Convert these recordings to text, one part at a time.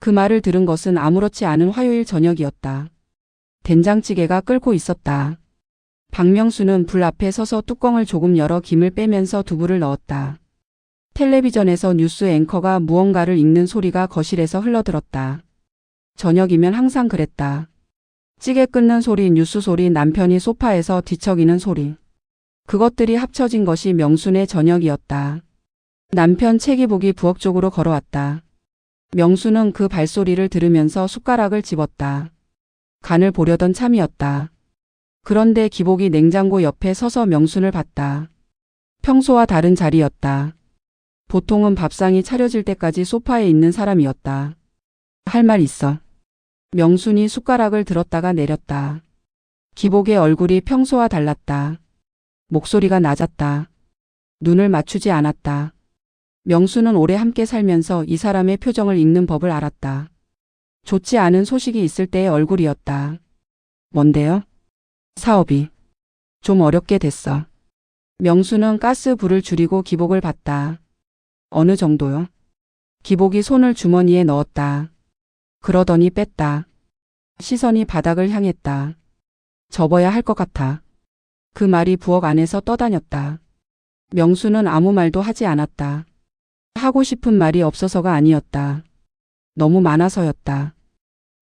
그 말을 들은 것은 아무렇지 않은 화요일 저녁이었다. 된장찌개가 끓고 있었다. 박명수는 불 앞에 서서 뚜껑을 조금 열어 김을 빼면서 두부를 넣었다. 텔레비전에서 뉴스 앵커가 무언가를 읽는 소리가 거실에서 흘러들었다. 저녁이면 항상 그랬다. 찌개 끓는 소리, 뉴스 소리, 남편이 소파에서 뒤척이는 소리. 그것들이 합쳐진 것이 명순의 저녁이었다. 남편 책이 보기 부엌 쪽으로 걸어왔다. 명순은 그 발소리를 들으면서 숟가락을 집었다. 간을 보려던 참이었다. 그런데 기복이 냉장고 옆에 서서 명순을 봤다. 평소와 다른 자리였다. 보통은 밥상이 차려질 때까지 소파에 있는 사람이었다. 할 말 있어. 명순이 숟가락을 들었다가 내렸다. 기복의 얼굴이 평소와 달랐다. 목소리가 낮았다. 눈을 맞추지 않았다. 명순은 오래 함께 살면서 이 사람의 표정을 읽는 법을 알았다. 좋지 않은 소식이 있을 때의 얼굴이었다. 뭔데요? 사업이 좀 어렵게 됐어. 명순은 가스 불을 줄이고 기복을 봤다. 어느 정도요? 기복이 손을 주머니에 넣었다. 그러더니 뺐다. 시선이 바닥을 향했다. 접어야 할 것 같아. 그 말이 부엌 안에서 떠다녔다. 명수는 아무 말도 하지 않았다. 하고 싶은 말이 없어서가 아니었다. 너무 많아서였다.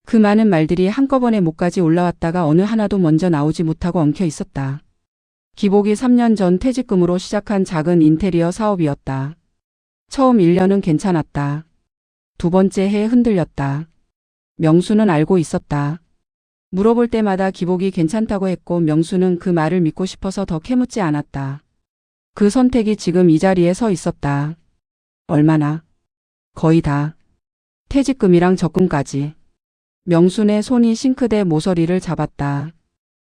그 많은 말들이 한꺼번에 목까지 올라왔다가 어느 하나도 먼저 나오지 못하고 엉켜 있었다. 기복이 3년 전 퇴직금으로 시작한 작은 인테리어 사업이었다. 처음 1년은 괜찮았다. 두 번째 해에 흔들렸다. 명수는 알고 있었다. 물어볼 때마다 기복이 괜찮다고 했고 명수는 그 말을 믿고 싶어서 더 캐묻지 않았다. 그 선택이 지금 이 자리에 서 있었다. 얼마나? 거의 다. 퇴직금이랑 적금까지. 명순의 손이 싱크대 모서리를 잡았다.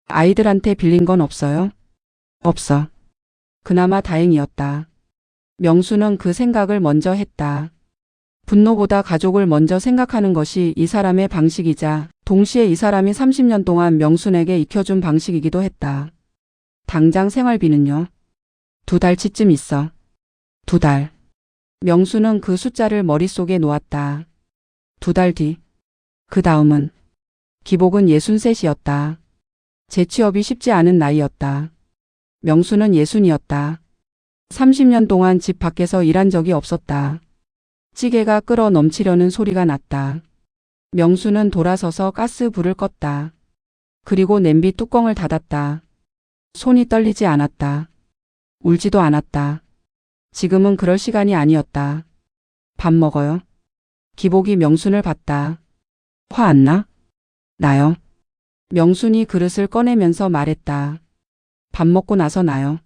아이들한테 빌린 건 없어요? 없어. 그나마 다행이었다. 명수는 그 생각을 먼저 했다. 분노보다 가족을 먼저 생각하는 것이 이 사람의 방식이자 동시에 이 사람이 30년 동안 명순에게 익혀준 방식이기도 했다. 당장 생활비는요? 2달치쯤 있어. 2달. 명수는 그 숫자를 머릿속에 놓았다. 2달 뒤. 그 다음은. 기복은 63이었다. 재취업이 쉽지 않은 나이였다. 명수는 60이었다. 30년 동안 집 밖에서 일한 적이 없었다. 찌개가 끓어 넘치려는 소리가 났다. 명수는 돌아서서 가스불을 껐다. 그리고 냄비 뚜껑을 닫았다. 손이 떨리지 않았다. 울지도 않았다. 지금은 그럴 시간이 아니었다. 밥 먹어요? 기복이 명순을 봤다. 화 안 나? 나요. 명순이 그릇을 꺼내면서 말했다. 밥 먹고 나서 나요.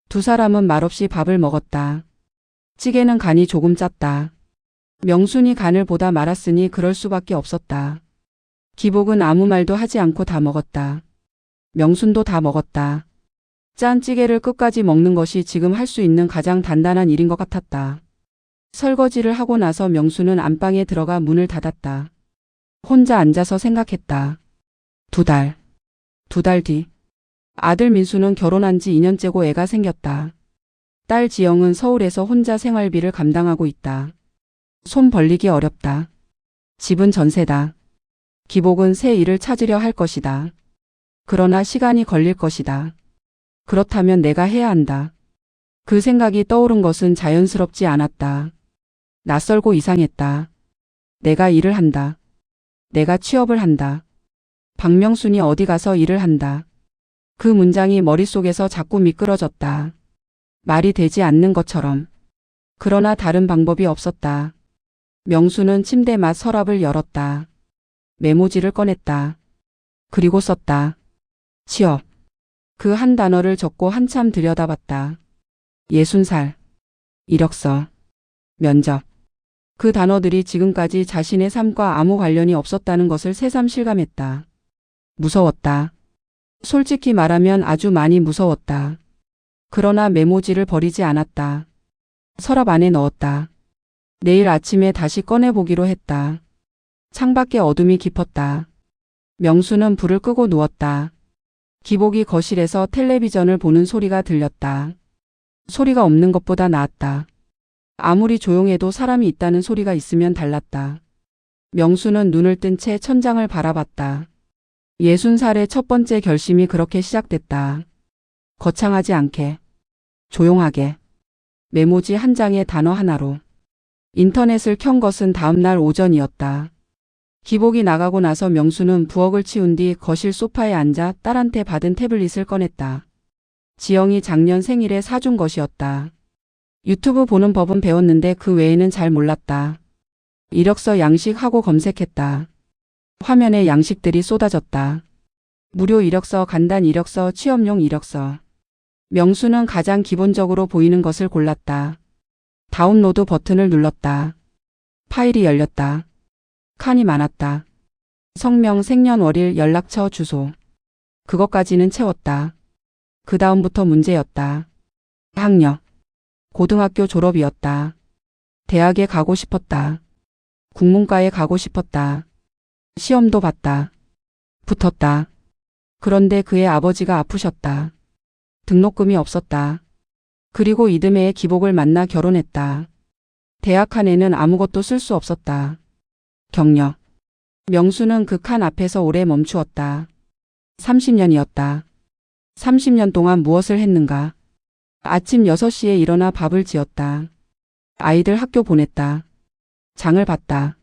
두 사람은 말없이 밥을 먹었다. 찌개는 간이 조금 짰다. 명순이 간을 보다 말았으니 그럴 수밖에 없었다. 기복은 아무 말도 하지 않고 다 먹었다. 명순도 다 먹었다. 짠 찌개를 끝까지 먹는 것이 지금 할 수 있는 가장 단단한 일인 것 같았다. 설거지를 하고 나서 명순은 안방에 들어가 문을 닫았다. 혼자 앉아서 생각했다. 2달. 2달 뒤. 아들 민수는 결혼한 지 2년째고 애가 생겼다. 딸 지영은 서울에서 혼자 생활비를 감당하고 있다. 손 벌리기 어렵다. 집은 전세다. 기복은 새 일을 찾으려 할 것이다. 그러나 시간이 걸릴 것이다. 그렇다면 내가 해야 한다. 그 생각이 떠오른 것은 자연스럽지 않았다. 낯설고 이상했다. 내가 일을 한다. 내가 취업을 한다. 박명순이 어디 가서 일을 한다. 그 문장이 머릿속에서 자꾸 미끄러졌다. 말이 되지 않는 것처럼. 그러나 다른 방법이 없었다. 명수는 침대 맞 서랍을 열었다. 메모지를 꺼냈다. 그리고 썼다. 취업. 그 한 단어를 적고 한참 들여다봤다. 60살. 이력서. 면접. 그 단어들이 지금까지 자신의 삶과 아무 관련이 없었다는 것을 새삼 실감했다. 무서웠다. 솔직히 말하면 아주 많이 무서웠다. 그러나 메모지를 버리지 않았다. 서랍 안에 넣었다. 내일 아침에 다시 꺼내보기로 했다. 창밖에 어둠이 깊었다. 명수는 불을 끄고 누웠다. 기복이 거실에서 텔레비전을 보는 소리가 들렸다. 소리가 없는 것보다 나았다. 아무리 조용해도 사람이 있다는 소리가 있으면 달랐다. 명수는 눈을 뜬 채 천장을 바라봤다. 60살의 첫 번째 결심이 그렇게 시작됐다. 거창하지 않게, 조용하게, 메모지 한 장의 단어 하나로. 인터넷을 켠 것은 다음날 오전이었다. 기복이 나가고 나서 명수는 부엌을 치운 뒤 거실 소파에 앉아 딸한테 받은 태블릿을 꺼냈다. 지영이 작년 생일에 사준 것이었다. 유튜브 보는 법은 배웠는데 그 외에는 잘 몰랐다. 이력서 양식하고 검색했다. 화면에 양식들이 쏟아졌다. 무료 이력서, 간단 이력서, 취업용 이력서. 명수는 가장 기본적으로 보이는 것을 골랐다. 다운로드 버튼을 눌렀다. 파일이 열렸다. 칸이 많았다. 성명, 생년월일, 연락처, 주소. 그것까지는 채웠다. 그 다음부터 문제였다. 학력. 고등학교 졸업이었다. 대학에 가고 싶었다. 국문과에 가고 싶었다. 시험도 봤다. 붙었다. 그런데 그의 아버지가 아프셨다. 등록금이 없었다. 그리고 이듬해에 기복을 만나 결혼했다. 대학 칸에는 아무것도 쓸 수 없었다. 경력. 명수는 그 칸 앞에서 오래 멈추었다. 30년이었다. 30년 동안 무엇을 했는가? 아침 6시에 일어나 밥을 지었다. 아이들 학교 보냈다. 장을 봤다.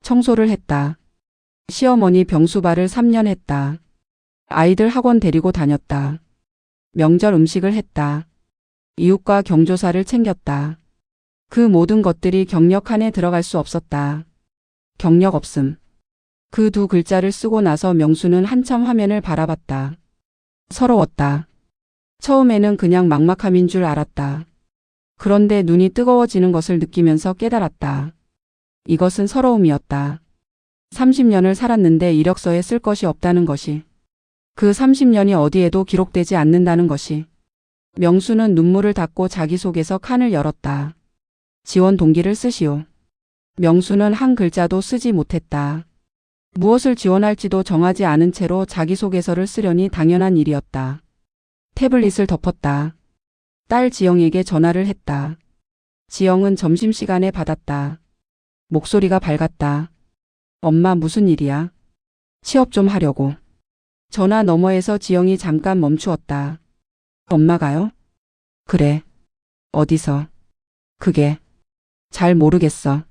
청소를 했다. 시어머니 병수발을 3년 했다. 아이들 학원 데리고 다녔다. 명절 음식을 했다. 이웃과 경조사를 챙겼다. 그 모든 것들이 경력 칸에 들어갈 수 없었다. 경력 없음. 그 두 글자를 쓰고 나서 명수는 한참 화면을 바라봤다. 서러웠다. 처음에는 그냥 막막함인 줄 알았다. 그런데 눈이 뜨거워지는 것을 느끼면서 깨달았다. 이것은 서러움이었다. 30년을 살았는데 이력서에 쓸 것이 없다는 것이. 그 30년이 어디에도 기록되지 않는다는 것이. 명수는 눈물을 닦고 자기소개서 칸을 열었다. 지원 동기를 쓰시오. 명수는 한 글자도 쓰지 못했다. 무엇을 지원할지도 정하지 않은 채로 자기소개서를 쓰려니 당연한 일이었다. 태블릿을 덮었다. 딸 지영에게 전화를 했다. 지영은 점심시간에 받았다. 목소리가 밝았다. 엄마, 무슨 일이야? 취업 좀 하려고. 전화 너머에서 지영이 잠깐 멈추었다. 엄마가요? 그래. 어디서? 그게. 잘 모르겠어.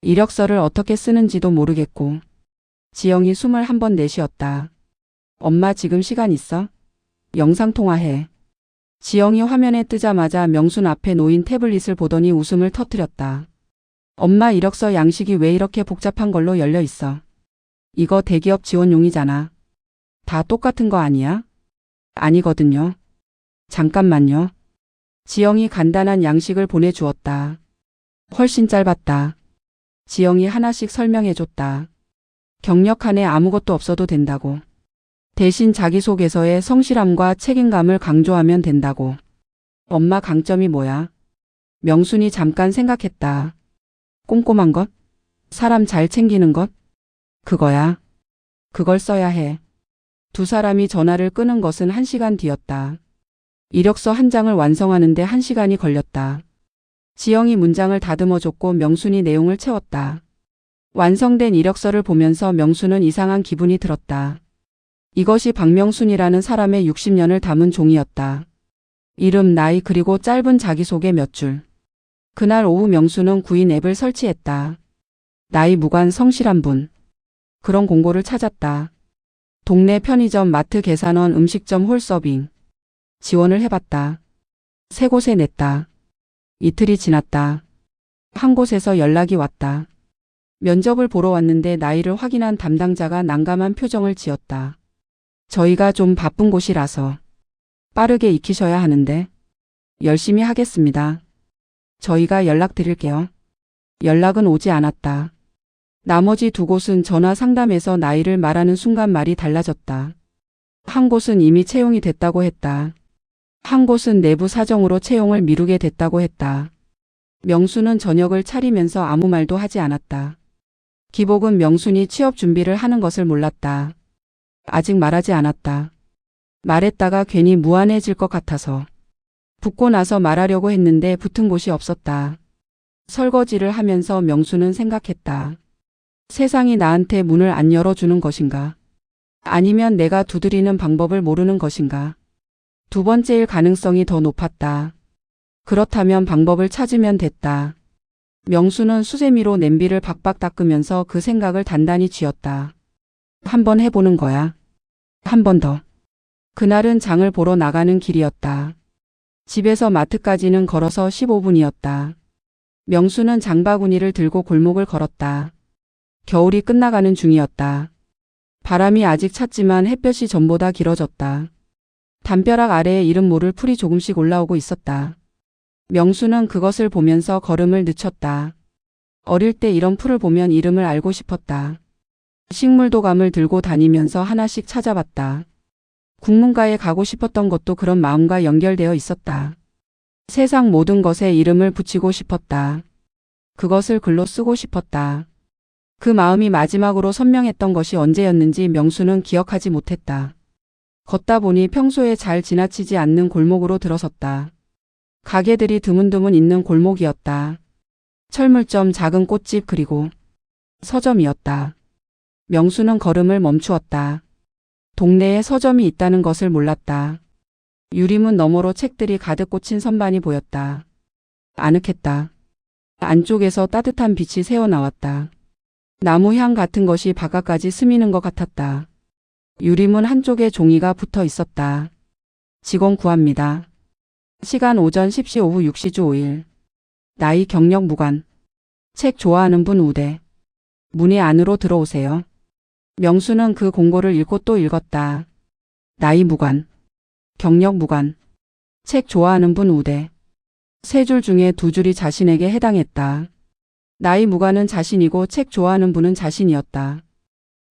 이력서를 어떻게 쓰는지도 모르겠고. 지영이 숨을 한 번 내쉬었다. 엄마, 지금 시간 있어? 영상통화해. 지영이 화면에 뜨자마자 명순 앞에 놓인 태블릿을 보더니 웃음을 터뜨렸다. 엄마, 이력서 양식이 왜 이렇게 복잡한 걸로 열려 있어? 이거 대기업 지원용이잖아. 다 똑같은 거 아니야? 아니거든요. 잠깐만요. 지영이 간단한 양식을 보내주었다. 훨씬 짧았다. 지영이 하나씩 설명해줬다. 경력 칸에 아무것도 없어도 된다고. 대신 자기소개서에 성실함과 책임감을 강조하면 된다고. 엄마, 강점이 뭐야? 명순이 잠깐 생각했다. 꼼꼼한 것? 사람 잘 챙기는 것? 그거야. 그걸 써야 해. 두 사람이 전화를 끄는 것은 1시간 뒤였다. 이력서 한 장을 완성하는데 1시간이 걸렸다. 지영이 문장을 다듬어줬고 명순이 내용을 채웠다. 완성된 이력서를 보면서 명순은 이상한 기분이 들었다. 이것이 박명순이라는 사람의 60년을 담은 종이었다. 이름, 나이, 그리고 짧은 자기소개 몇 줄. 그날 오후 명순은 구인 앱을 설치했다. 나이 무관 성실한 분. 그런 공고를 찾았다. 동네 편의점, 마트, 계산원, 음식점, 홀서빙. 지원을 해봤다. 3곳에 냈다. 이틀이 지났다. 한 곳에서 연락이 왔다. 면접을 보러 왔는데 나이를 확인한 담당자가 난감한 표정을 지었다. 저희가 좀 바쁜 곳이라서 빠르게 익히셔야 하는데 열심히 하겠습니다. 저희가 연락드릴게요. 연락은 오지 않았다. 나머지 2곳은 전화 상담에서 나이를 말하는 순간 말이 달라졌다. 한 곳은 이미 채용이 됐다고 했다. 한 곳은 내부 사정으로 채용을 미루게 됐다고 했다. 명순은 저녁을 차리면서 아무 말도 하지 않았다. 기복은 명순이 취업 준비를 하는 것을 몰랐다. 아직 말하지 않았다. 말했다가 괜히 무안해질 것 같아서. 붙고 나서 말하려고 했는데 붙은 곳이 없었다. 설거지를 하면서 명수는 생각했다. 세상이 나한테 문을 안 열어주는 것인가? 아니면 내가 두드리는 방법을 모르는 것인가? 두 번째일 가능성이 더 높았다. 그렇다면 방법을 찾으면 됐다. 명수는 수세미로 냄비를 박박 닦으면서 그 생각을 단단히 쥐었다. 한번 해보는 거야. 한 번 더. 그날은 장을 보러 나가는 길이었다. 집에서 마트까지는 걸어서 15분이었다. 명수는 장바구니를 들고 골목을 걸었다. 겨울이 끝나가는 중이었다. 바람이 아직 찼지만 햇볕이 전보다 길어졌다. 담벼락 아래에 이름 모를 풀이 조금씩 올라오고 있었다. 명수는 그것을 보면서 걸음을 늦췄다. 어릴 때 이런 풀을 보면 이름을 알고 싶었다. 식물도감을 들고 다니면서 하나씩 찾아봤다. 국문과에 가고 싶었던 것도 그런 마음과 연결되어 있었다. 세상 모든 것에 이름을 붙이고 싶었다. 그것을 글로 쓰고 싶었다. 그 마음이 마지막으로 선명했던 것이 언제였는지 명수는 기억하지 못했다. 걷다 보니 평소에 잘 지나치지 않는 골목으로 들어섰다. 가게들이 드문드문 있는 골목이었다. 철물점, 작은 꽃집, 그리고 서점이었다. 명수는 걸음을 멈추었다. 동네에 서점이 있다는 것을 몰랐다. 유리문 너머로 책들이 가득 꽂힌 선반이 보였다. 아늑했다. 안쪽에서 따뜻한 빛이 새어나왔다. 나무 향 같은 것이 바깥까지 스미는 것 같았다. 유리문 한쪽에 종이가 붙어 있었다. 직원 구합니다. 시간 오전 10시, 오후 6시, 주 5일. 나이, 경력 무관. 책 좋아하는 분 우대. 문의 안으로 들어오세요. 명수는 그 공고를 읽고 또 읽었다. 나이 무관. 경력 무관. 책 좋아하는 분 우대. 세 줄 중에 두 줄이 자신에게 해당했다. 나이 무관은 자신이고 책 좋아하는 분은 자신이었다.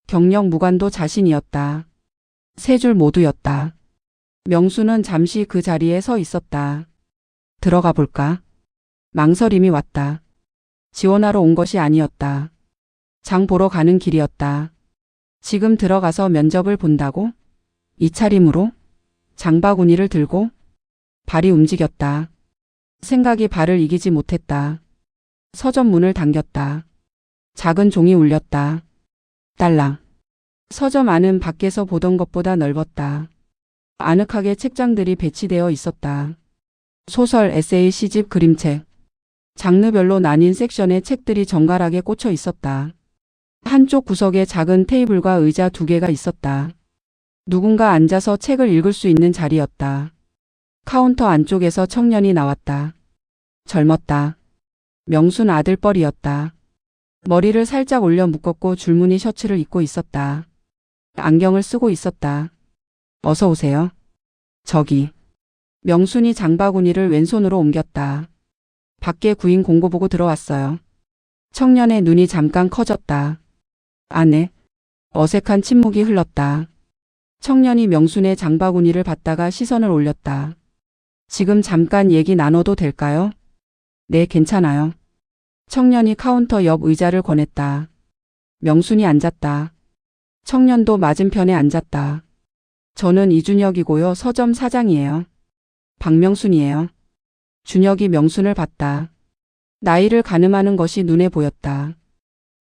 경력 무관도 자신이었다. 세 줄 모두였다. 명수는 잠시 그 자리에 서 있었다. 들어가 볼까? 망설임이 왔다. 지원하러 온 것이 아니었다. 장 보러 가는 길이었다. 지금 들어가서 면접을 본다고? 이 차림으로? 장바구니를 들고? 발이 움직였다. 생각이 발을 이기지 못했다. 서점 문을 당겼다. 작은 종이 울렸다. 딸랑. 서점 안은 밖에서 보던 것보다 넓었다. 아늑하게 책장들이 배치되어 있었다. 소설, 에세이, 시집, 그림책. 장르별로 나뉜 섹션에 책들이 정갈하게 꽂혀 있었다. 한쪽 구석에 작은 테이블과 의자 2개가 있었다. 누군가 앉아서 책을 읽을 수 있는 자리였다. 카운터 안쪽에서 청년이 나왔다. 젊었다. 명순 아들뻘이었다. 머리를 살짝 올려 묶었고 줄무늬 셔츠를 입고 있었다. 안경을 쓰고 있었다. 어서 오세요. 저기. 명순이 장바구니를 왼손으로 옮겼다. 밖에 구인 공고 보고 들어왔어요. 청년의 눈이 잠깐 커졌다. 네. 어색한 침묵이 흘렀다. 청년이 명순의 장바구니를 받다가 시선을 올렸다. 지금 잠깐 얘기 나눠도 될까요? 네, 괜찮아요. 청년이 카운터 옆 의자를 권했다. 명순이 앉았다. 청년도 맞은편에 앉았다. 저는 이준혁이고요. 서점 사장이에요. 박명순이에요. 준혁이 명순을 봤다. 나이를 가늠하는 것이 눈에 보였다.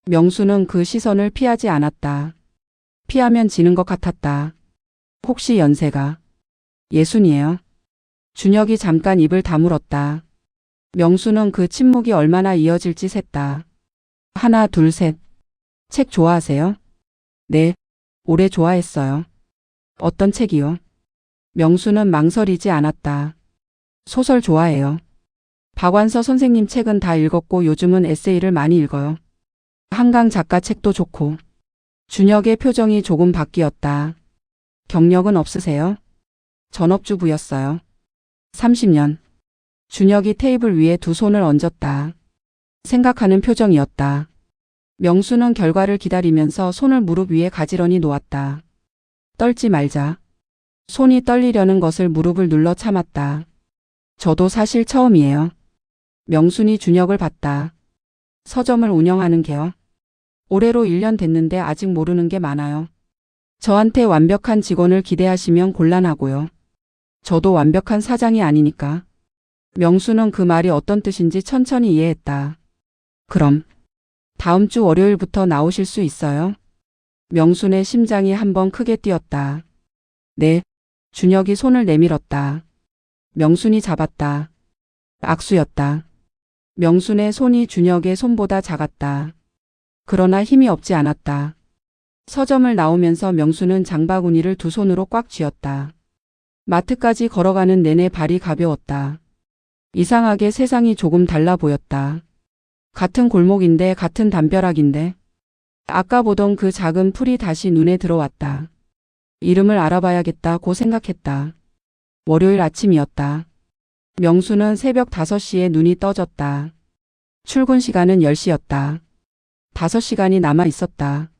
명순은 그 시선을 피하지 않았다. 피하면 지는 것 같았다. 혹시 연세가? 60이에요. 준혁이 잠깐 입을 다물었다. 명수는 그 침묵이 얼마나 이어질지 셌다. 하나, 둘, 셋. 책 좋아하세요? 네, 오래 좋아했어요. 어떤 책이요? 명수는 망설이지 않았다. 소설 좋아해요. 박완서 선생님 책은 다 읽었고 요즘은 에세이를 많이 읽어요. 한강 작가 책도 좋고. 준혁의 표정이 조금 바뀌었다. 경력은 없으세요? 전업주부였어요. 30년. 준혁이 테이블 위에 두 손을 얹었다. 생각하는 표정이었다. 명수는 결과를 기다리면서 손을 무릎 위에 가지런히 놓았다. 떨지 말자. 손이 떨리려는 것을 무릎을 눌러 참았다. 저도 사실 처음이에요. 명순이 준혁을 봤다. 서점을 운영하는 게요. 올해로 1년 됐는데 아직 모르는 게 많아요. 저한테 완벽한 직원을 기대하시면 곤란하고요. 저도 완벽한 사장이 아니니까. 명수는 그 말이 어떤 뜻인지 천천히 이해했다. 그럼 다음 주 월요일부터 나오실 수 있어요? 명순의 심장이 한번 크게 뛰었다. 네. 준혁이 손을 내밀었다. 명순이 잡았다. 악수였다. 명순의 손이 준혁의 손보다 작았다. 그러나 힘이 없지 않았다. 서점을 나오면서 명순은 장바구니를 두 손으로 꽉 쥐었다. 마트까지 걸어가는 내내 발이 가벼웠다. 이상하게 세상이 조금 달라 보였다. 같은 골목인데 같은 담벼락인데 아까 보던 그 작은 풀이 다시 눈에 들어왔다. 이름을 알아봐야겠다고 생각했다. 월요일 아침이었다. 명수는 새벽 5시에 눈이 떠졌다. 출근 시간은 10시였다. 5시간이 남아 있었다.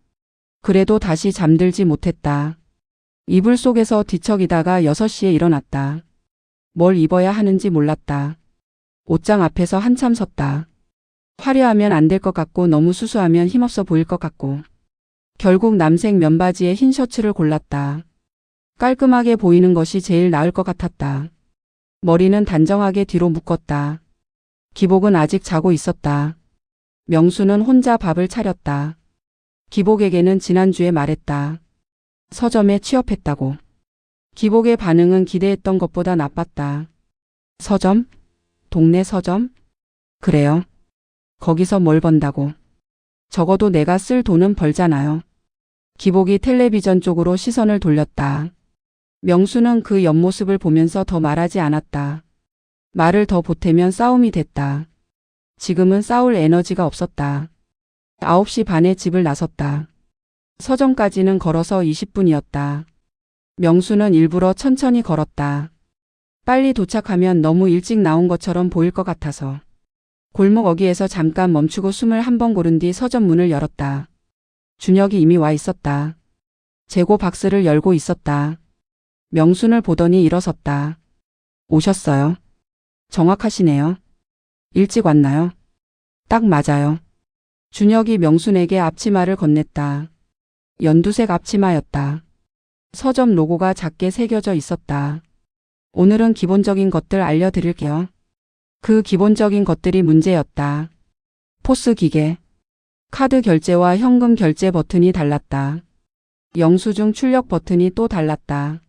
그래도 다시 잠들지 못했다. 이불 속에서 뒤척이다가 6시에 일어났다. 뭘 입어야 하는지 몰랐다. 옷장 앞에서 한참 섰다. 화려하면 안 될 것 같고 너무 수수하면 힘없어 보일 것 같고. 결국 남색 면바지에 흰 셔츠를 골랐다. 깔끔하게 보이는 것이 제일 나을 것 같았다. 머리는 단정하게 뒤로 묶었다. 기복은 아직 자고 있었다. 명수는 혼자 밥을 차렸다. 기복에게는 지난주에 말했다. 서점에 취업했다고. 기복의 반응은 기대했던 것보다 나빴다. 서점? 동네 서점? 그래요. 거기서 뭘 번다고. 적어도 내가 쓸 돈은 벌잖아요. 기복이 텔레비전 쪽으로 시선을 돌렸다. 명수는 그 옆모습을 보면서 더 말하지 않았다. 말을 더 보태면 싸움이 됐다. 지금은 싸울 에너지가 없었다. 9시 반에 집을 나섰다. 서점까지는 걸어서 20분이었다. 명수는 일부러 천천히 걸었다. 빨리 도착하면 너무 일찍 나온 것처럼 보일 것 같아서. 골목 어귀에서 잠깐 멈추고 숨을 한 번 고른 뒤 서점 문을 열었다. 준혁이 이미 와 있었다. 재고 박스를 열고 있었다. 명순을 보더니 일어섰다. 오셨어요? 정확하시네요. 일찍 왔나요? 딱 맞아요. 준혁이 명순에게 앞치마를 건넸다. 연두색 앞치마였다. 서점 로고가 작게 새겨져 있었다. 오늘은 기본적인 것들 알려드릴게요. 그 기본적인 것들이 문제였다. 포스 기계, 카드 결제와 현금 결제 버튼이 달랐다. 영수증 출력 버튼이 또 달랐다.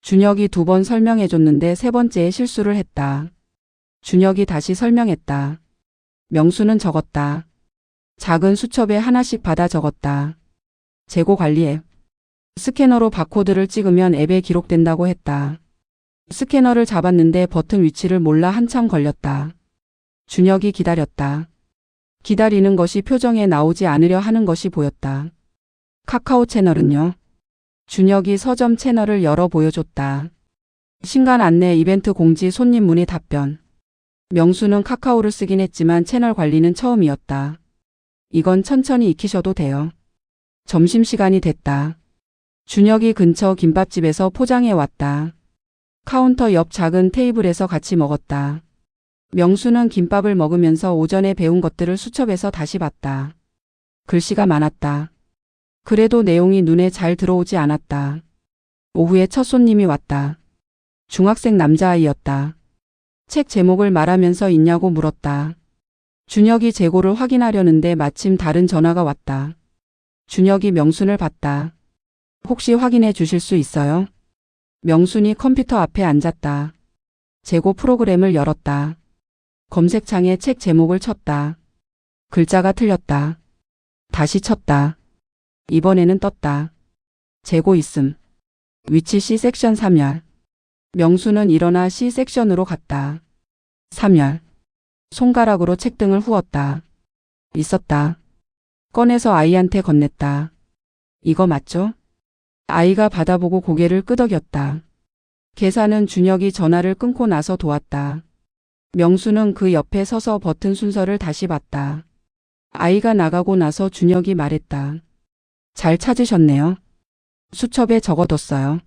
준혁이 2번 설명해줬는데 3번째에 실수를 했다. 준혁이 다시 설명했다. 명수는 적었다. 작은 수첩에 하나씩 받아 적었다. 재고 관리 앱. 스캐너로 바코드를 찍으면 앱에 기록된다고 했다. 스캐너를 잡았는데 버튼 위치를 몰라 한참 걸렸다. 준혁이 기다렸다. 기다리는 것이 표정에 나오지 않으려 하는 것이 보였다. 카카오 채널은요? 준혁이 서점 채널을 열어 보여줬다. 신간 안내 이벤트 공지 손님 문의 답변. 명수는 카카오를 쓰긴 했지만 채널 관리는 처음이었다. 이건 천천히 익히셔도 돼요. 점심시간이 됐다. 준혁이 근처 김밥집에서 포장해 왔다. 카운터 옆 작은 테이블에서 같이 먹었다. 명수는 김밥을 먹으면서 오전에 배운 것들을 수첩에서 다시 봤다. 글씨가 많았다. 그래도 내용이 눈에 잘 들어오지 않았다. 오후에 첫 손님이 왔다. 중학생 남자아이였다. 책 제목을 말하면서 있냐고 물었다. 준혁이 재고를 확인하려는데 마침 다른 전화가 왔다. 준혁이 명순을 봤다. 혹시 확인해 주실 수 있어요? 명순이 컴퓨터 앞에 앉았다. 재고 프로그램을 열었다. 검색창에 책 제목을 쳤다. 글자가 틀렸다. 다시 쳤다. 이번에는 떴다. 재고 있음. 위치 C섹션 3열. 명수는 일어나 C섹션으로 갔다. 3열. 손가락으로 책등을 후었다. 있었다. 꺼내서 아이한테 건넸다. 이거 맞죠? 아이가 받아보고 고개를 끄덕였다. 계산은 준혁이 전화를 끊고 나서 도왔다. 명수는 그 옆에 서서 버튼 순서를 다시 봤다. 아이가 나가고 나서 준혁이 말했다. 잘 찾으셨네요. 수첩에 적어뒀어요.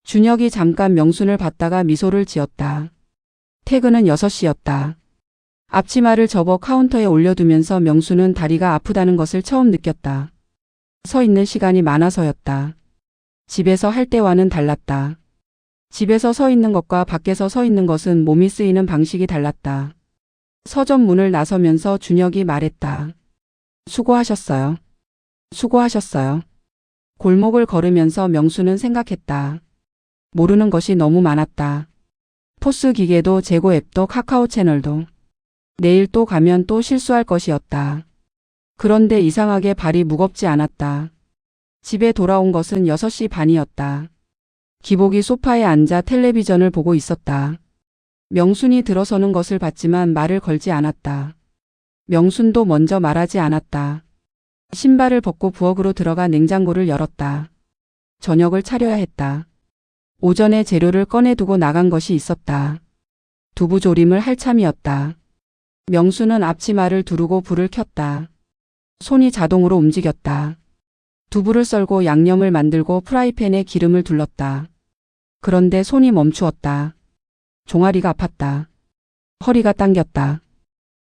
준혁이 잠깐 명순을 봤다가 미소를 지었다. 퇴근은 6시였다. 앞치마를 접어 카운터에 올려두면서 명수는 다리가 아프다는 것을 처음 느꼈다. 서 있는 시간이 많아서였다. 집에서 할 때와는 달랐다. 집에서 서 있는 것과 밖에서 서 있는 것은 몸이 쓰이는 방식이 달랐다. 서점 문을 나서면서 준혁이 말했다. 수고하셨어요. 수고하셨어요. 골목을 걸으면서 명수는 생각했다. 모르는 것이 너무 많았다. 포스 기계도 재고 앱도 카카오 채널도. 내일 또 가면 또 실수할 것이었다. 그런데 이상하게 발이 무겁지 않았다. 집에 돌아온 것은 6시 반이었다. 기복이 소파에 앉아 텔레비전을 보고 있었다. 명순이 들어서는 것을 봤지만 말을 걸지 않았다. 명순도 먼저 말하지 않았다. 신발을 벗고 부엌으로 들어가 냉장고를 열었다. 저녁을 차려야 했다. 오전에 재료를 꺼내두고 나간 것이 있었다. 두부조림을 할 참이었다. 명수는 앞치마를 두르고 불을 켰다. 손이 자동으로 움직였다. 두부를 썰고 양념을 만들고 프라이팬에 기름을 둘렀다. 그런데 손이 멈추었다. 종아리가 아팠다. 허리가 당겼다.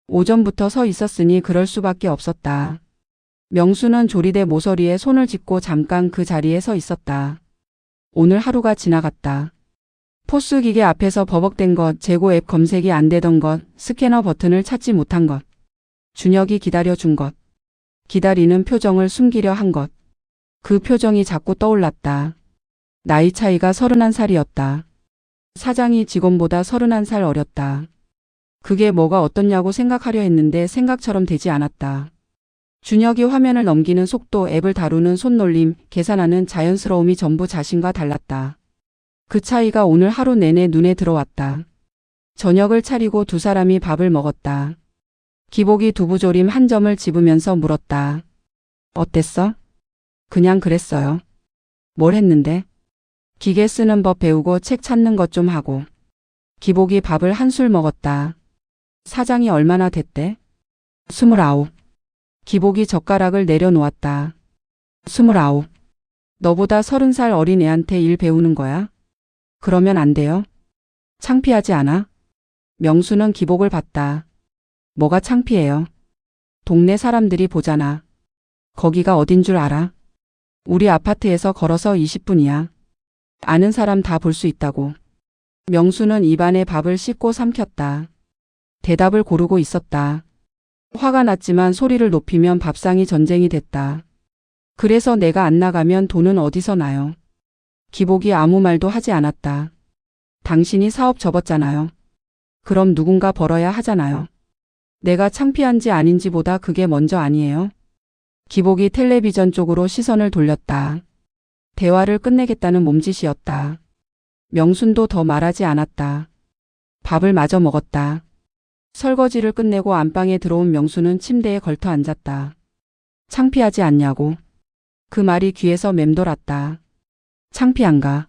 오전부터 서 있었으니 그럴 수밖에 없었다. 명수는 조리대 모서리에 손을 짚고 잠깐 그 자리에 서 있었다. 오늘 하루가 지나갔다. 포스 기계 앞에서 버벅댄 것, 재고 앱 검색이 안 되던 것, 스캐너 버튼을 찾지 못한 것, 준혁이 기다려준 것, 기다리는 표정을 숨기려 한 것. 그 표정이 자꾸 떠올랐다. 나이 차이가 31살이었다. 사장이 직원보다 31살 어렸다. 그게 뭐가 어떻냐고 생각하려 했는데 생각처럼 되지 않았다. 준혁이 화면을 넘기는 속도, 앱을 다루는 손놀림, 계산하는 자연스러움이 전부 자신과 달랐다. 그 차이가 오늘 하루 내내 눈에 들어왔다. 저녁을 차리고 두 사람이 밥을 먹었다. 기복이 두부조림 한 점을 집으면서 물었다. 어땠어? 그냥 그랬어요. 뭘 했는데? 기계 쓰는 법 배우고 책 찾는 것 좀 하고. 기복이 밥을 한술 먹었다. 사장이 얼마나 됐대? 29. 기복이 젓가락을 내려놓았다. 29. 너보다 30살 어린 애한테 일 배우는 거야? 그러면 안 돼요? 창피하지 않아? 명수는 기복을 봤다. 뭐가 창피해요? 동네 사람들이 보잖아. 거기가 어딘 줄 알아? 우리 아파트에서 걸어서 20분이야. 아는 사람 다 볼 수 있다고. 명수는 입안에 밥을 씻고 삼켰다. 대답을 고르고 있었다. 화가 났지만 소리를 높이면 밥상이 전쟁이 됐다. 그래서 내가 안 나가면 돈은 어디서 나요? 기복이 아무 말도 하지 않았다. 당신이 사업 접었잖아요. 그럼 누군가 벌어야 하잖아요. 내가 창피한지 아닌지보다 그게 먼저 아니에요? 기복이 텔레비전 쪽으로 시선을 돌렸다. 대화를 끝내겠다는 몸짓이었다. 명순도 더 말하지 않았다. 밥을 마저 먹었다. 설거지를 끝내고 안방에 들어온 명수는 침대에 걸터 앉았다. 창피하지 않냐고. 그 말이 귀에서 맴돌았다. 창피한가?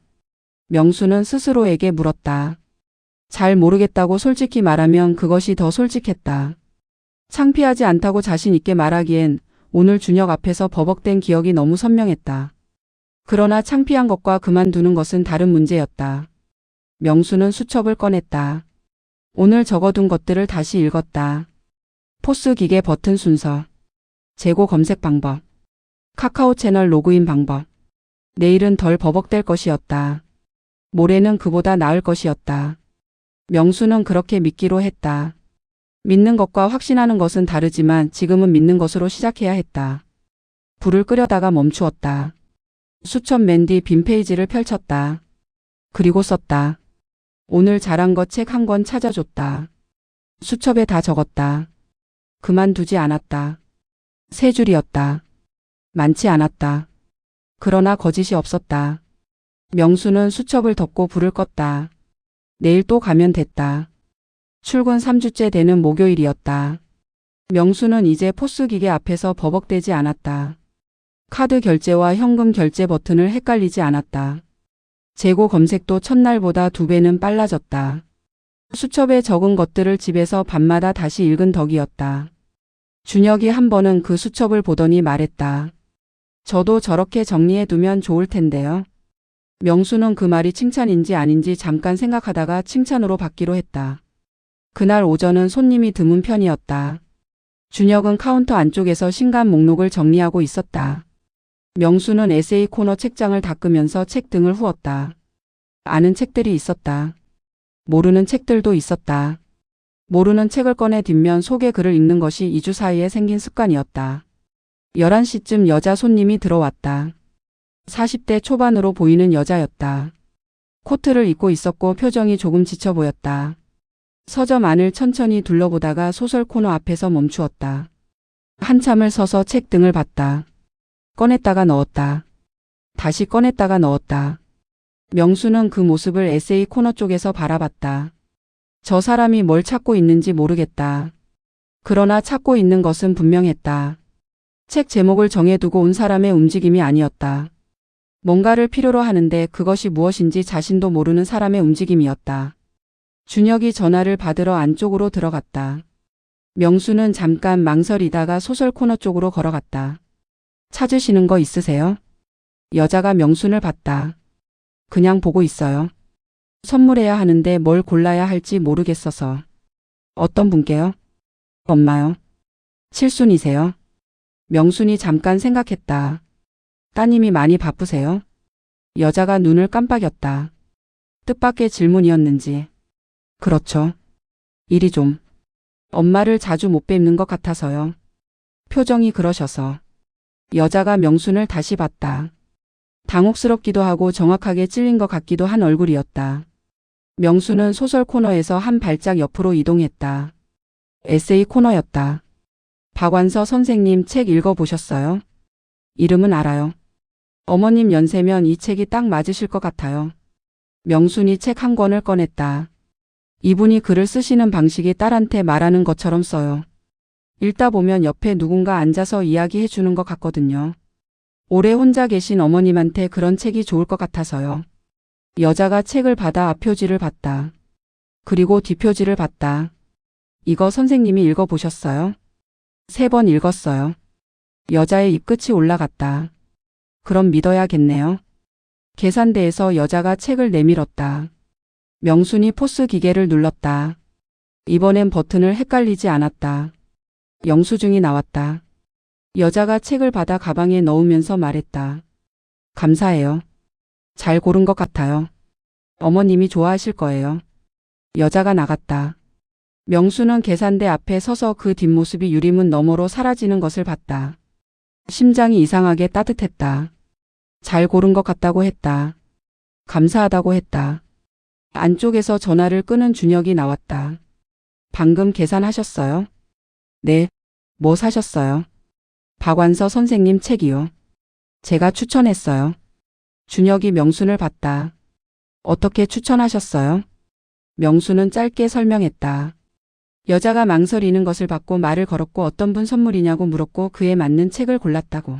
명수는 스스로에게 물었다. 잘 모르겠다고 솔직히 말하면 그것이 더 솔직했다. 창피하지 않다고 자신 있게 말하기엔 오늘 준혁 앞에서 버벅댄 기억이 너무 선명했다. 그러나 창피한 것과 그만두는 것은 다른 문제였다. 명수는 수첩을 꺼냈다. 오늘 적어둔 것들을 다시 읽었다. 포스 기계 버튼 순서, 재고 검색 방법, 카카오 채널 로그인 방법. 내일은 덜 버벅댈 것이었다. 모레는 그보다 나을 것이었다. 명수는 그렇게 믿기로 했다. 믿는 것과 확신하는 것은 다르지만 지금은 믿는 것으로 시작해야 했다. 불을 끄려다가 멈추었다. 수첩 맨 뒤 빈 페이지를 펼쳤다. 그리고 썼다. 오늘 잘한 것 책 한 권 찾아줬다. 수첩에 다 적었다. 그만두지 않았다. 3줄이었다. 많지 않았다. 그러나 거짓이 없었다. 명수는 수첩을 덮고 불을 껐다. 내일 또 가면 됐다. 출근 3주째 되는 목요일이었다. 명수는 이제 포스 기계 앞에서 버벅대지 않았다. 카드 결제와 현금 결제 버튼을 헷갈리지 않았다. 재고 검색도 첫날보다 2배는 빨라졌다. 수첩에 적은 것들을 집에서 밤마다 다시 읽은 덕이었다. 준혁이 한 번은 그 수첩을 보더니 말했다. 저도 저렇게 정리해두면 좋을 텐데요. 명수는 그 말이 칭찬인지 아닌지 잠깐 생각하다가 칭찬으로 받기로 했다. 그날 오전은 손님이 드문 편이었다. 준혁은 카운터 안쪽에서 신간 목록을 정리하고 있었다. 명수는 에세이 코너 책장을 닦으면서 책 등을 후었다. 아는 책들이 있었다. 모르는 책들도 있었다. 모르는 책을 꺼내 뒷면 소개 글을 읽는 것이 2주 사이에 생긴 습관이었다. 11시쯤 여자 손님이 들어왔다. 40대 초반으로 보이는 여자였다. 코트를 입고 있었고 표정이 조금 지쳐 보였다. 서점 안을 천천히 둘러보다가 소설 코너 앞에서 멈추었다. 한참을 서서 책 등을 봤다. 꺼냈다가 넣었다. 다시 꺼냈다가 넣었다. 명수는 그 모습을 에세이 코너 쪽에서 바라봤다. 저 사람이 뭘 찾고 있는지 모르겠다. 그러나 찾고 있는 것은 분명했다. 책 제목을 정해두고 온 사람의 움직임이 아니었다. 뭔가를 필요로 하는데 그것이 무엇인지 자신도 모르는 사람의 움직임이었다. 준혁이 전화를 받으러 안쪽으로 들어갔다. 명수는 잠깐 망설이다가 소설 코너 쪽으로 걸어갔다. 찾으시는 거 있으세요? 여자가 명순을 봤다. 그냥 보고 있어요. 선물해야 하는데 뭘 골라야 할지 모르겠어서. 어떤 분께요? 엄마요. 칠순이세요? 명순이 잠깐 생각했다. 따님이 많이 바쁘세요? 여자가 눈을 깜빡였다. 뜻밖의 질문이었는지. 그렇죠. 일이 좀. 엄마를 자주 못 뵙는 것 같아서요. 표정이 그러셔서. 여자가 명순을 다시 봤다. 당혹스럽기도 하고 정확하게 찔린 것 같기도 한 얼굴이었다. 명순은 소설 코너에서 한 발짝 옆으로 이동했다. 에세이 코너였다. 박완서 선생님 책 읽어보셨어요? 이름은 알아요. 어머님 연세면 이 책이 딱 맞으실 것 같아요. 명순이 책 한 권을 꺼냈다. 이분이 글을 쓰시는 방식이 딸한테 말하는 것처럼 써요. 읽다 보면 옆에 누군가 앉아서 이야기해 주는 것 같거든요. 오래 혼자 계신 어머님한테 그런 책이 좋을 것 같아서요. 여자가 책을 받아 앞표지를 봤다. 그리고 뒷표지를 봤다. 이거 선생님이 읽어보셨어요? 3번 읽었어요. 여자의 입끝이 올라갔다. 그럼 믿어야겠네요. 계산대에서 여자가 책을 내밀었다. 명순이 포스 기계를 눌렀다. 이번엔 버튼을 헷갈리지 않았다. 영수증이 나왔다. 여자가 책을 받아 가방에 넣으면서 말했다. 감사해요. 잘 고른 것 같아요. 어머님이 좋아하실 거예요. 여자가 나갔다. 명수는 계산대 앞에 서서 그 뒷모습이 유리문 너머로 사라지는 것을 봤다. 심장이 이상하게 따뜻했다. 잘 고른 것 같다고 했다. 감사하다고 했다. 안쪽에서 전화를 끄는 준혁이 나왔다. 방금 계산하셨어요? 네. 뭐 사셨어요? 박완서 선생님 책이요. 제가 추천했어요. 준혁이 명순을 봤다. 어떻게 추천하셨어요? 명순은 짧게 설명했다. 여자가 망설이는 것을 봤고 말을 걸었고 어떤 분 선물이냐고 물었고 그에 맞는 책을 골랐다고.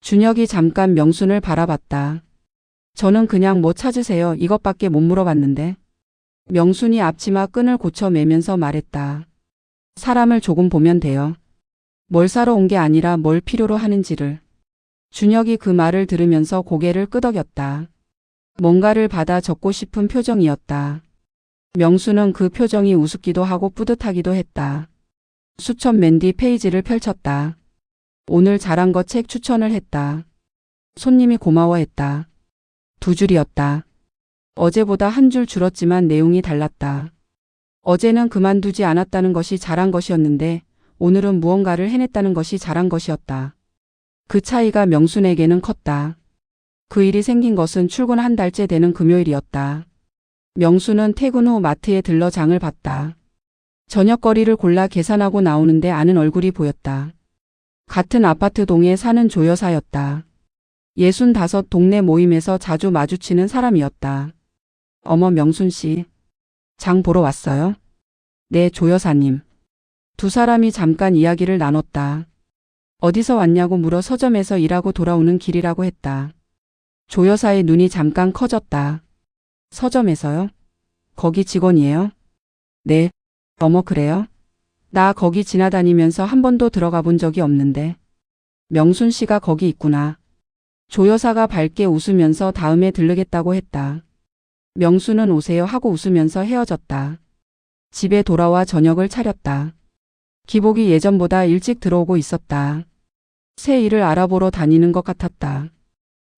준혁이 잠깐 명순을 바라봤다. 저는 그냥 뭐 찾으세요 이것밖에 못 물어봤는데. 명순이 앞치마 끈을 고쳐 매면서 말했다. 사람을 조금 보면 돼요. 뭘 사러 온 게 아니라 뭘 필요로 하는지를. 준혁이 그 말을 들으면서 고개를 끄덕였다. 뭔가를 받아 적고 싶은 표정이었다. 명수는 그 표정이 우습기도 하고 뿌듯하기도 했다. 수첩 맨 뒤 페이지를 펼쳤다. 오늘 잘한 거 책 추천을 했다. 손님이 고마워했다. 2줄이었다. 어제보다 1줄 줄었지만 내용이 달랐다. 어제는 그만두지 않았다는 것이 잘한 것이었는데 오늘은 무언가를 해냈다는 것이 잘한 것이었다. 그 차이가 명순에게는 컸다. 그 일이 생긴 것은 출근 1달째 되는 금요일이었다. 명수는 퇴근 후 마트에 들러 장을 봤다. 저녁거리를 골라 계산하고 나오는데 아는 얼굴이 보였다. 같은 아파트 동에 사는 조 여사였다. 65 동네 모임에서 자주 마주치는 사람이었다. 어머 명순 씨. 장 보러 왔어요? 네, 조 여사님. 두 사람이 잠깐 이야기를 나눴다. 어디서 왔냐고 물어 서점에서 일하고 돌아오는 길이라고 했다. 조 여사의 눈이 잠깐 커졌다. 서점에서요? 거기 직원이에요? 네. 어머 그래요? 나 거기 지나다니면서 한 번도 들어가 본 적이 없는데. 명순 씨가 거기 있구나. 조 여사가 밝게 웃으면서 다음에 들르겠다고 했다. 명순은 오세요 하고 웃으면서 헤어졌다. 집에 돌아와 저녁을 차렸다. 기복이 예전보다 일찍 들어오고 있었다. 새 일을 알아보러 다니는 것 같았다.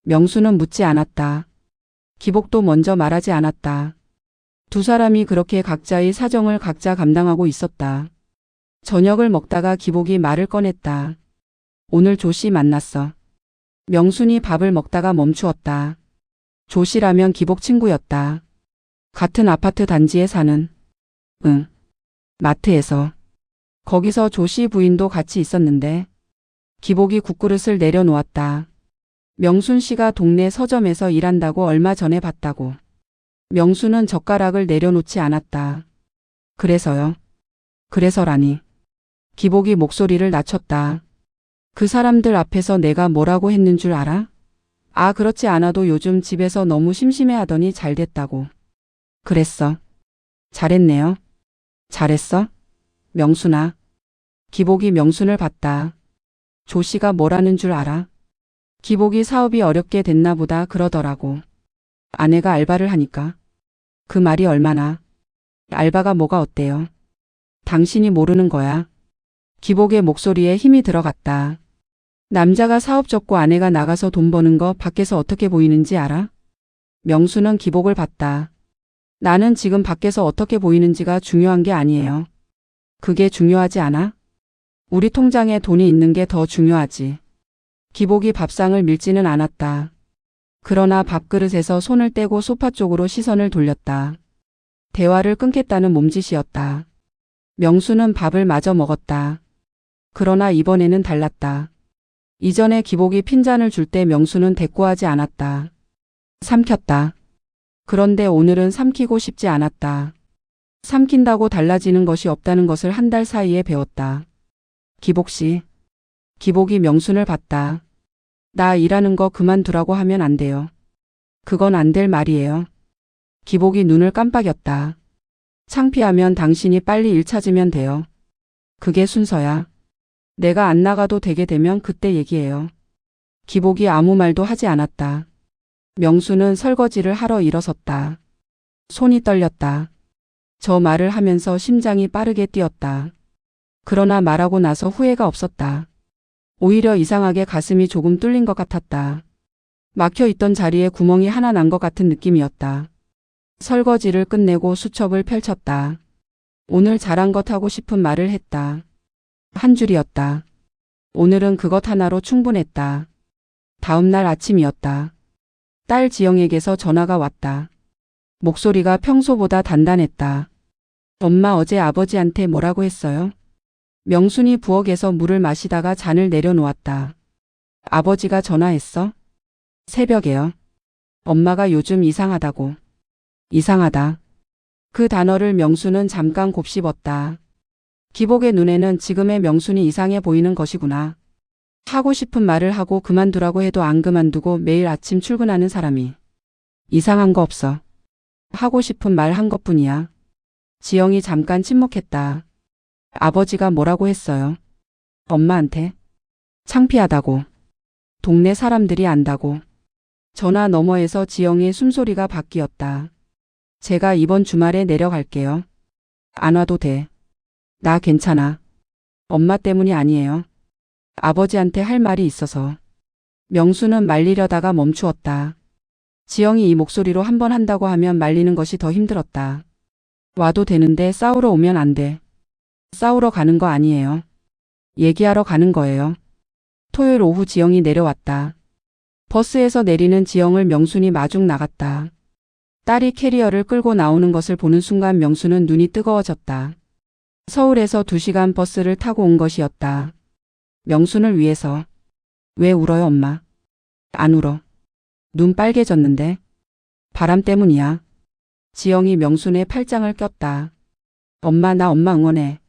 명수는 묻지 않았다. 기복도 먼저 말하지 않았다. 두 사람이 그렇게 각자의 사정을 각자 감당하고 있었다. 저녁을 먹다가 기복이 말을 꺼냈다. 오늘 조씨 만났어. 명순이 밥을 먹다가 멈추었다. 조씨라면 기복 친구였다. 같은 아파트 단지에 사는. 응. 마트에서. 거기서 조씨 부인도 같이 있었는데 기복이 국그릇을 내려놓았다. 명순 씨가 동네 서점에서 일한다고 얼마 전에 봤다고. 명순은 젓가락을 내려놓지 않았다. 그래서요. 그래서라니. 기복이 목소리를 낮췄다. 그 사람들 앞에서 내가 뭐라고 했는 줄 알아? 아, 그렇지 않아도 요즘 집에서 너무 심심해하더니 잘 됐다고. 그랬어. 잘했네요. 잘했어? 명순아. 기복이 명순을 봤다. 조씨가 뭐라는 줄 알아? 기복이 사업이 어렵게 됐나 보다 그러더라고. 아내가 알바를 하니까. 그 말이 얼마나. 알바가 뭐가 어때요? 당신이 모르는 거야. 기복의 목소리에 힘이 들어갔다. 남자가 사업 접고 아내가 나가서 돈 버는 거 밖에서 어떻게 보이는지 알아? 명수는 기복을 봤다. 나는 지금 밖에서 어떻게 보이는지가 중요한 게 아니에요. 그게 중요하지 않아? 우리 통장에 돈이 있는 게 더 중요하지. 기복이 밥상을 밀지는 않았다. 그러나 밥그릇에서 손을 떼고 소파 쪽으로 시선을 돌렸다. 대화를 끊겠다는 몸짓이었다. 명수는 밥을 마저 먹었다. 그러나 이번에는 달랐다. 이전에 기복이 핀잔을 줄 때 명수는 대꾸하지 않았다. 삼켰다. 그런데 오늘은 삼키고 싶지 않았다. 삼킨다고 달라지는 것이 없다는 것을 한 달 사이에 배웠다. 기복씨. 기복이 명순을 봤다. 나 일하는 거 그만두라고 하면 안 돼요. 그건 안 될 말이에요. 기복이 눈을 깜빡였다. 창피하면 당신이 빨리 일 찾으면 돼요. 그게 순서야. 내가 안 나가도 되게 되면 그때 얘기해요. 기복이 아무 말도 하지 않았다. 명수는 설거지를 하러 일어섰다. 손이 떨렸다. 저 말을 하면서 심장이 빠르게 뛰었다. 그러나 말하고 나서 후회가 없었다. 오히려 이상하게 가슴이 조금 뚫린 것 같았다. 막혀있던 자리에 구멍이 하나 난 것 같은 느낌이었다. 설거지를 끝내고 수첩을 펼쳤다. 오늘 잘한 것 하고 싶은 말을 했다. 한 줄이었다. 오늘은 그것 하나로 충분했다. 다음 날 아침이었다. 딸 지영에게서 전화가 왔다. 목소리가 평소보다 단단했다. 엄마 어제 아버지한테 뭐라고 했어요? 명순이 부엌에서 물을 마시다가 잔을 내려놓았다. 아버지가 전화했어? 새벽에요. 엄마가 요즘 이상하다고. 이상하다. 그 단어를 명순은 잠깐 곱씹었다. 기복의 눈에는 지금의 명순이 이상해 보이는 것이구나. 하고 싶은 말을 하고 그만두라고 해도 안 그만두고 매일 아침 출근하는 사람이. 이상한 거 없어. 하고 싶은 말 한 것뿐이야. 지영이 잠깐 침묵했다. 아버지가 뭐라고 했어요? 엄마한테. 창피하다고. 동네 사람들이 안다고. 전화 너머에서 지영의 숨소리가 바뀌었다. 제가 이번 주말에 내려갈게요. 안 와도 돼. 나 괜찮아. 엄마 때문이 아니에요. 아버지한테 할 말이 있어서. 명수는 말리려다가 멈추었다. 지영이 이 목소리로 한 번 한다고 하면 말리는 것이 더 힘들었다. 와도 되는데 싸우러 오면 안 돼. 싸우러 가는 거 아니에요. 얘기하러 가는 거예요. 토요일 오후 지영이 내려왔다. 버스에서 내리는 지영을 명순이 마중 나갔다. 딸이 캐리어를 끌고 나오는 것을 보는 순간 명수는 눈이 뜨거워졌다. 서울에서 2시간 버스를 타고 온 것이었다. 명순을 위해서. 왜 울어요, 엄마? 안 울어. 눈 빨개졌는데. 바람 때문이야. 지영이 명순의 팔짱을 꼈다. 엄마 나 엄마 응원해.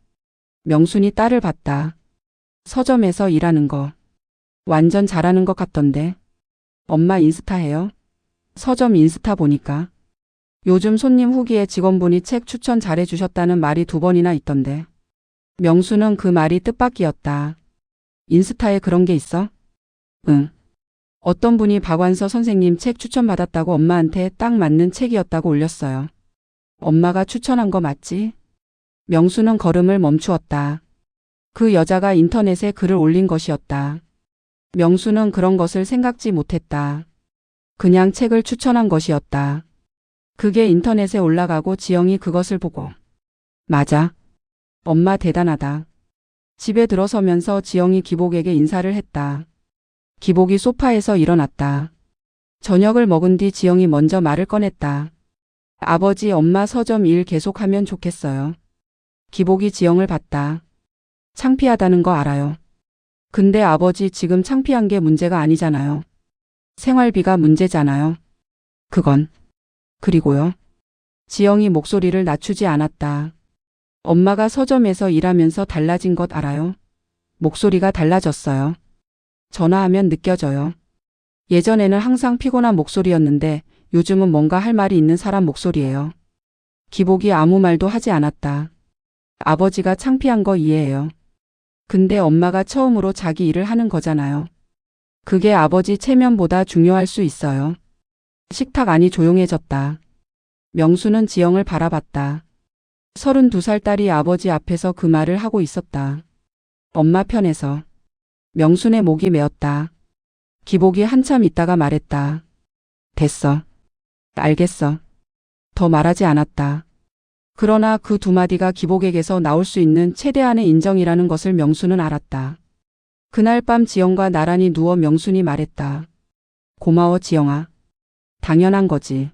명순이 딸을 봤다. 서점에서 일하는 거. 완전 잘하는 것 같던데. 엄마 인스타 해요? 서점 인스타 보니까. 요즘 손님 후기에 직원분이 책 추천 잘해주셨다는 말이 2번이나 있던데. 명수는 그 말이 뜻밖이었다. 인스타에 그런 게 있어? 응. 어떤 분이 박완서 선생님 책 추천받았다고 엄마한테 딱 맞는 책이었다고 올렸어요. 엄마가 추천한 거 맞지? 명수는 걸음을 멈추었다. 그 여자가 인터넷에 글을 올린 것이었다. 명수는 그런 것을 생각지 못했다. 그냥 책을 추천한 것이었다. 그게 인터넷에 올라가고 지영이 그것을 보고. 맞아. 엄마 대단하다. 집에 들어서면서 지영이 기복에게 인사를 했다. 기복이 소파에서 일어났다. 저녁을 먹은 뒤 지영이 먼저 말을 꺼냈다. 아버지, 엄마 서점 일 계속하면 좋겠어요. 기복이 지영을 봤다. 창피하다는 거 알아요. 근데 아버지, 지금 창피한 게 문제가 아니잖아요. 생활비가 문제잖아요. 그건. 그리고요. 지영이 목소리를 낮추지 않았다. 엄마가 서점에서 일하면서 달라진 것 알아요? 목소리가 달라졌어요. 전화하면 느껴져요. 예전에는 항상 피곤한 목소리였는데 요즘은 뭔가 할 말이 있는 사람 목소리예요. 기복이 아무 말도 하지 않았다. 아버지가 창피한 거 이해해요. 근데 엄마가 처음으로 자기 일을 하는 거잖아요. 그게 아버지 체면보다 중요할 수 있어요. 식탁 안이 조용해졌다. 명수는 지영을 바라봤다. 32살 딸이 아버지 앞에서 그 말을 하고 있었다. 엄마 편에서. 명순의 목이 메었다. 기복이 한참 있다가 말했다. 됐어. 알겠어. 더 말하지 않았다. 그러나 그 두 마디가 기복에게서 나올 수 있는 최대한의 인정이라는 것을 명순은 알았다. 그날 밤 지영과 나란히 누워 명순이 말했다. 고마워 지영아. 당연한 거지.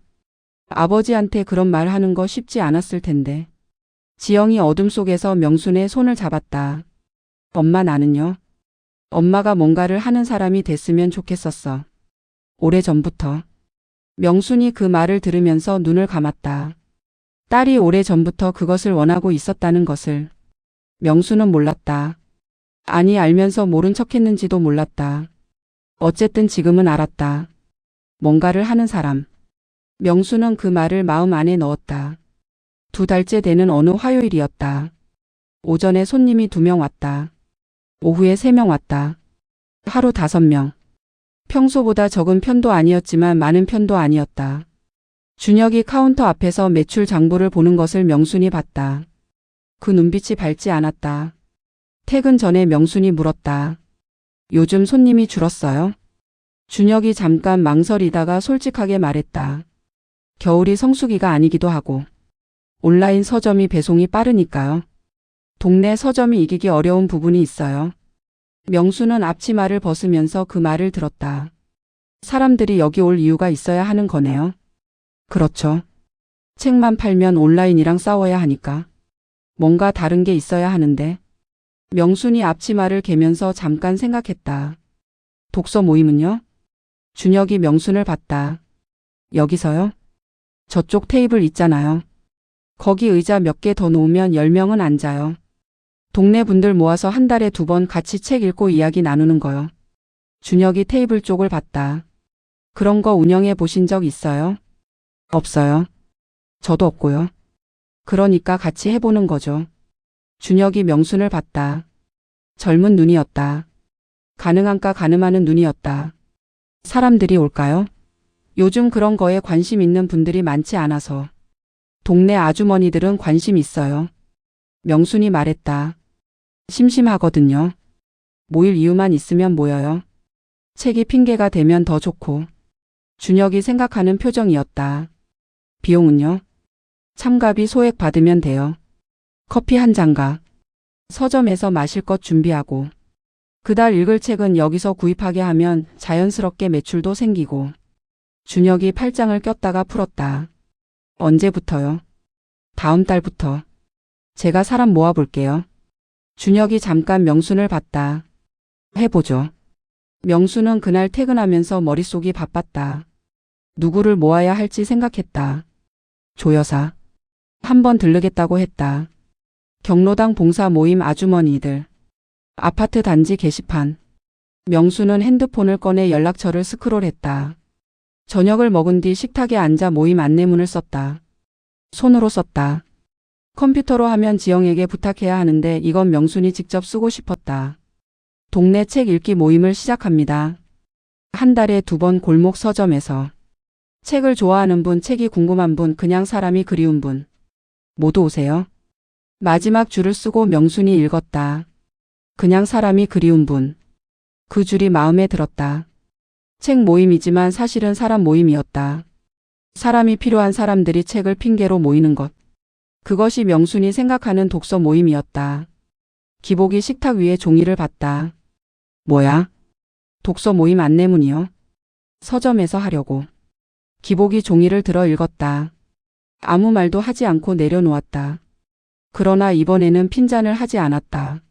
아버지한테 그런 말 하는 거 쉽지 않았을 텐데. 지영이 어둠 속에서 명순의 손을 잡았다. 엄마, 나는요. 엄마가 뭔가를 하는 사람이 됐으면 좋겠었어. 오래전부터. 명순이 그 말을 들으면서 눈을 감았다. 딸이 오래전부터 그것을 원하고 있었다는 것을. 명순은 몰랐다. 아니, 알면서 모른 척했는지도 몰랐다. 어쨌든 지금은 알았다. 뭔가를 하는 사람. 명수는 그 말을 마음 안에 넣었다. 2달째 되는 어느 화요일이었다. 오전에 손님이 2명 왔다. 오후에 3명 왔다. 하루 5명. 평소보다 적은 편도 아니었지만 많은 편도 아니었다. 준혁이 카운터 앞에서 매출 장부를 보는 것을 명순이 봤다. 그 눈빛이 밝지 않았다. 퇴근 전에 명순이 물었다. 요즘 손님이 줄었어요? 준혁이 잠깐 망설이다가 솔직하게 말했다. 겨울이 성수기가 아니기도 하고 온라인 서점이 배송이 빠르니까요. 동네 서점이 이기기 어려운 부분이 있어요. 명수는 앞치마를 벗으면서 그 말을 들었다. 사람들이 여기 올 이유가 있어야 하는 거네요. 그렇죠. 책만 팔면 온라인이랑 싸워야 하니까. 뭔가 다른 게 있어야 하는데. 명순이 앞치마를 개면서 잠깐 생각했다. 독서 모임은요? 준혁이 명순을 봤다. 여기서요? 저쪽 테이블 있잖아요. 거기 의자 몇 개 더 놓으면 10명은 앉아요. 동네 분들 모아서 한 달에 2번 같이 책 읽고 이야기 나누는 거요. 준혁이 테이블 쪽을 봤다. 그런 거 운영해 보신 적 있어요? 없어요. 저도 없고요. 그러니까 같이 해보는 거죠. 준혁이 명순을 봤다. 젊은 눈이었다. 가능한가 가늠하는 눈이었다. 사람들이 올까요? 요즘 그런 거에 관심 있는 분들이 많지 않아서. 동네 아주머니들은 관심 있어요. 명순이 말했다. 심심하거든요. 모일 이유만 있으면 모여요. 책이 핑계가 되면 더 좋고. 준혁이 생각하는 표정이었다. 비용은요? 참가비 소액 받으면 돼요. 커피 한 잔가. 서점에서 마실 것 준비하고. 그달 읽을 책은 여기서 구입하게 하면 자연스럽게 매출도 생기고. 준혁이 팔짱을 꼈다가 풀었다. 언제부터요? 다음 달부터. 제가 사람 모아볼게요. 준혁이 잠깐 명순을 봤다. 해보죠. 명순은 그날 퇴근하면서 머릿속이 바빴다. 누구를 모아야 할지 생각했다. 조 여사. 한번 들르겠다고 했다. 경로당 봉사 모임 아주머니들. 아파트 단지 게시판. 명수는 핸드폰을 꺼내 연락처를 스크롤했다. 저녁을 먹은 뒤 식탁에 앉아 모임 안내문을 썼다. 손으로 썼다. 컴퓨터로 하면 지영에게 부탁해야 하는데 이건 명순이 직접 쓰고 싶었다. 동네 책 읽기 모임을 시작합니다. 한 달에 2번 골목 서점에서. 책을 좋아하는 분, 책이 궁금한 분, 그냥 사람이 그리운 분. 모두 오세요. 마지막 줄을 쓰고 명순이 읽었다. 그냥 사람이 그리운 분. 그 줄이 마음에 들었다. 책 모임이지만 사실은 사람 모임이었다. 사람이 필요한 사람들이 책을 핑계로 모이는 것. 그것이 명순이 생각하는 독서 모임이었다. 기복이 식탁 위에 종이를 봤다. 뭐야? 독서 모임 안내문이요? 서점에서 하려고. 기복이 종이를 들어 읽었다. 아무 말도 하지 않고 내려놓았다. 그러나 이번에는 핀잔을 하지 않았다.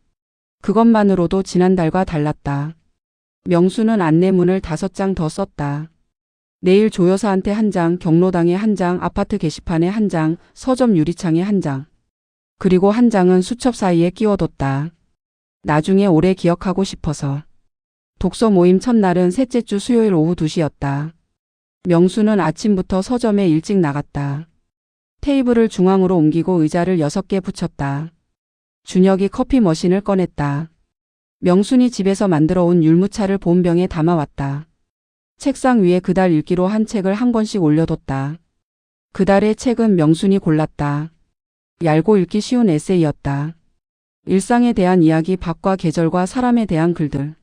그것만으로도 지난달과 달랐다. 명수는 안내문을 5장 더 썼다. 내일 조여사한테 1장, 경로당에 1장, 아파트 게시판에 1장, 서점 유리창에 1장. 그리고 1장은 수첩 사이에 끼워뒀다. 나중에 오래 기억하고 싶어서. 독서 모임 첫날은 셋째 주 수요일 오후 2시였다. 명수는 아침부터 서점에 일찍 나갔다. 테이블을 중앙으로 옮기고 의자를 6개 붙였다. 준혁이 커피 머신을 꺼냈다. 명순이 집에서 만들어 온 율무차를 보온병에 담아왔다. 책상 위에 그달 읽기로 한 책을 한 권씩 올려뒀다. 그달의 책은 명순이 골랐다. 얇고 읽기 쉬운 에세이였다. 일상에 대한 이야기, 밖과 계절과 사람에 대한 글들.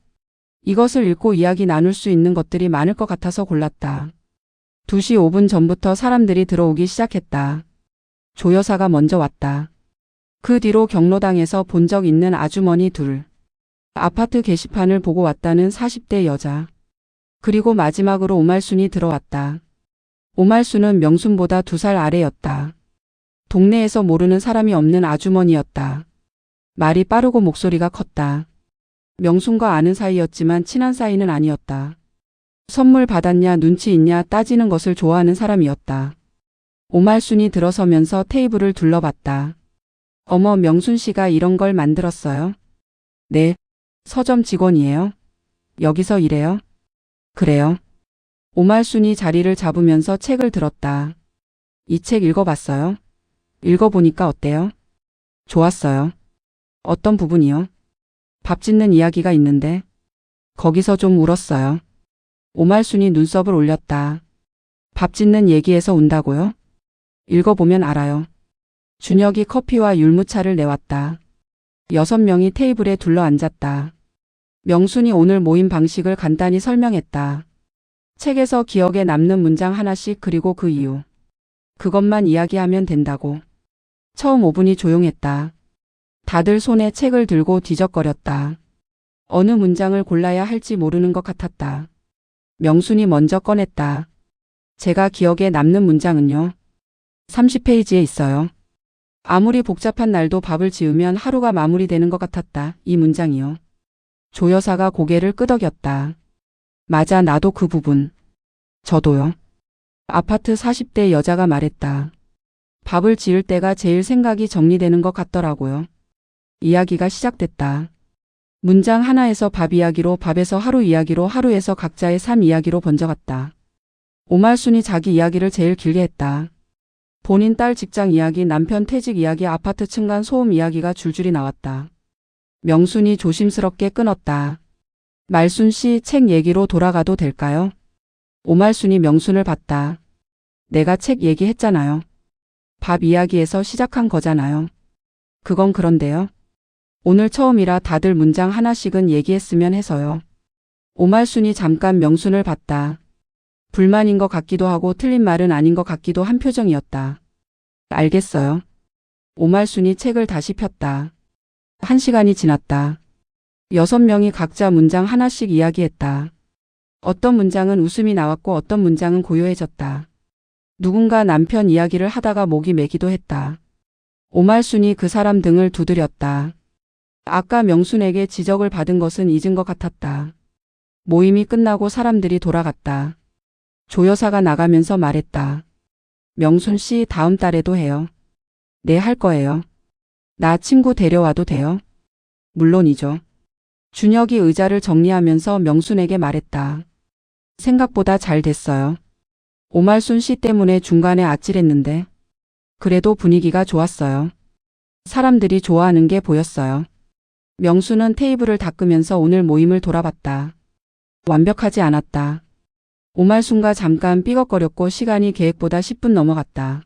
이것을 읽고 이야기 나눌 수 있는 것들이 많을 것 같아서 골랐다. 2시 5분 전부터 사람들이 들어오기 시작했다. 조 여사가 먼저 왔다. 그 뒤로 경로당에서 본 적 있는 아주머니 둘. 아파트 게시판을 보고 왔다는 40대 여자. 그리고 마지막으로 오말순이 들어왔다. 오말순은 명순보다 2살 아래였다. 동네에서 모르는 사람이 없는 아주머니였다. 말이 빠르고 목소리가 컸다. 명순과 아는 사이였지만 친한 사이는 아니었다. 선물 받았냐, 눈치 있냐 따지는 것을 좋아하는 사람이었다. 오말순이 들어서면서 테이블을 둘러봤다. 어머, 명순 씨가 이런 걸 만들었어요? 네. 서점 직원이에요? 여기서 일해요? 그래요. 오말순이 자리를 잡으면서 책을 들었다. 이 책 읽어봤어요? 읽어보니까 어때요? 좋았어요. 어떤 부분이요? 밥 짓는 이야기가 있는데 거기서 좀 울었어요. 오말순이 눈썹을 올렸다. 밥 짓는 얘기에서 운다고요? 읽어보면 알아요. 준혁이 커피와 율무차를 내왔다. 6명이 테이블에 둘러 앉았다. 명순이 오늘 모임 방식을 간단히 설명했다. 책에서 기억에 남는 문장 하나씩, 그리고 그 이유. 그것만 이야기하면 된다고. 처음 5분이 조용했다. 다들 손에 책을 들고 뒤적거렸다. 어느 문장을 골라야 할지 모르는 것 같았다. 명순이 먼저 꺼냈다. 제가 기억에 남는 문장은요. 30페이지에 있어요. 아무리 복잡한 날도 밥을 지으면 하루가 마무리되는 것 같았다. 이 문장이요. 조 여사가 고개를 끄덕였다. 맞아, 나도 그 부분. 저도요. 아파트 40대 여자가 말했다. 밥을 지을 때가 제일 생각이 정리되는 것 같더라고요. 이야기가 시작됐다. 문장 하나에서 밥 이야기로, 밥에서 하루 이야기로, 하루에서 각자의 삶 이야기로 번져갔다. 오말순이 자기 이야기를 제일 길게 했다. 본인 딸 직장 이야기, 남편 퇴직 이야기, 아파트 층간 소음 이야기가 줄줄이 나왔다. 명순이 조심스럽게 끊었다. 말순 씨, 책 얘기로 돌아가도 될까요? 오말순이 명순을 봤다. 내가 책 얘기했잖아요. 밥 이야기에서 시작한 거잖아요. 그건 그런데요. 오늘 처음이라 다들 문장 하나씩은 얘기했으면 해서요. 오말순이 잠깐 명순을 봤다. 불만인 것 같기도 하고 틀린 말은 아닌 것 같기도 한 표정이었다. 알겠어요. 오말순이 책을 다시 폈다. 1시간이 지났다. 6명이 각자 문장 하나씩 이야기했다. 어떤 문장은 웃음이 나왔고 어떤 문장은 고요해졌다. 누군가 남편 이야기를 하다가 목이 메기도 했다. 오말순이 그 사람 등을 두드렸다. 아까 명순에게 지적을 받은 것은 잊은 것 같았다. 모임이 끝나고 사람들이 돌아갔다. 조 여사가 나가면서 말했다. 명순 씨, 다음 달에도 해요. 네, 할 거예요. 나 친구 데려와도 돼요? 물론이죠. 준혁이 의자를 정리하면서 명순에게 말했다. 생각보다 잘 됐어요. 오말순 씨 때문에 중간에 아찔했는데 그래도 분위기가 좋았어요. 사람들이 좋아하는 게 보였어요. 명순은 테이블을 닦으면서 오늘 모임을 돌아봤다. 완벽하지 않았다. 오말순과 잠깐 삐걱거렸고 시간이 계획보다 10분 넘어갔다.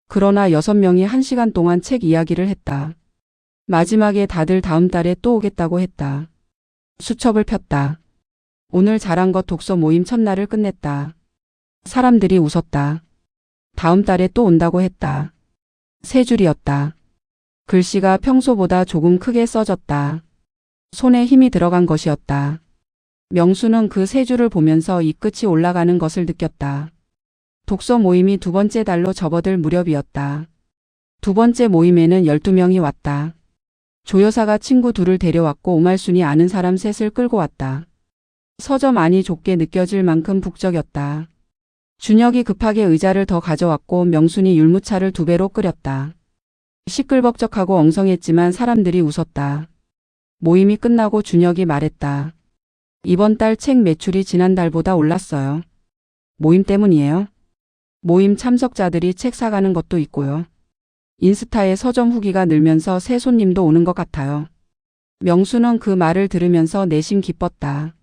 그러나 6명이 1시간 동안 책 이야기를 했다. 마지막에 다들 다음 달에 또 오겠다고 했다. 수첩을 폈다. 오늘 잘한 것 독서 모임 첫날을 끝냈다. 사람들이 웃었다. 다음 달에 또 온다고 했다. 3줄이었다. 글씨가 평소보다 조금 크게 써졌다. 손에 힘이 들어간 것이었다. 명수는 그 세 줄을 보면서 입끝이 올라가는 것을 느꼈다. 독서 모임이 두 번째 달로 접어들 무렵이었다. 두 번째 모임에는 12명이 왔다. 조여사가 친구 둘을 데려왔고 오말순이 아는 사람 셋을 끌고 왔다. 서점 안이 좁게 느껴질 만큼 북적였다. 준혁이 급하게 의자를 더 가져왔고 명순이 율무차를 2배로 끓였다. 시끌벅적하고 엉성했지만 사람들이 웃었다. 모임이 끝나고 준혁이 말했다. 이번 달 책 매출이 지난달보다 올랐어요. 모임 때문이에요. 모임 참석자들이 책 사가는 것도 있고요. 인스타에 서점 후기가 늘면서 새 손님도 오는 것 같아요. 명수는 그 말을 들으면서 내심 기뻤다.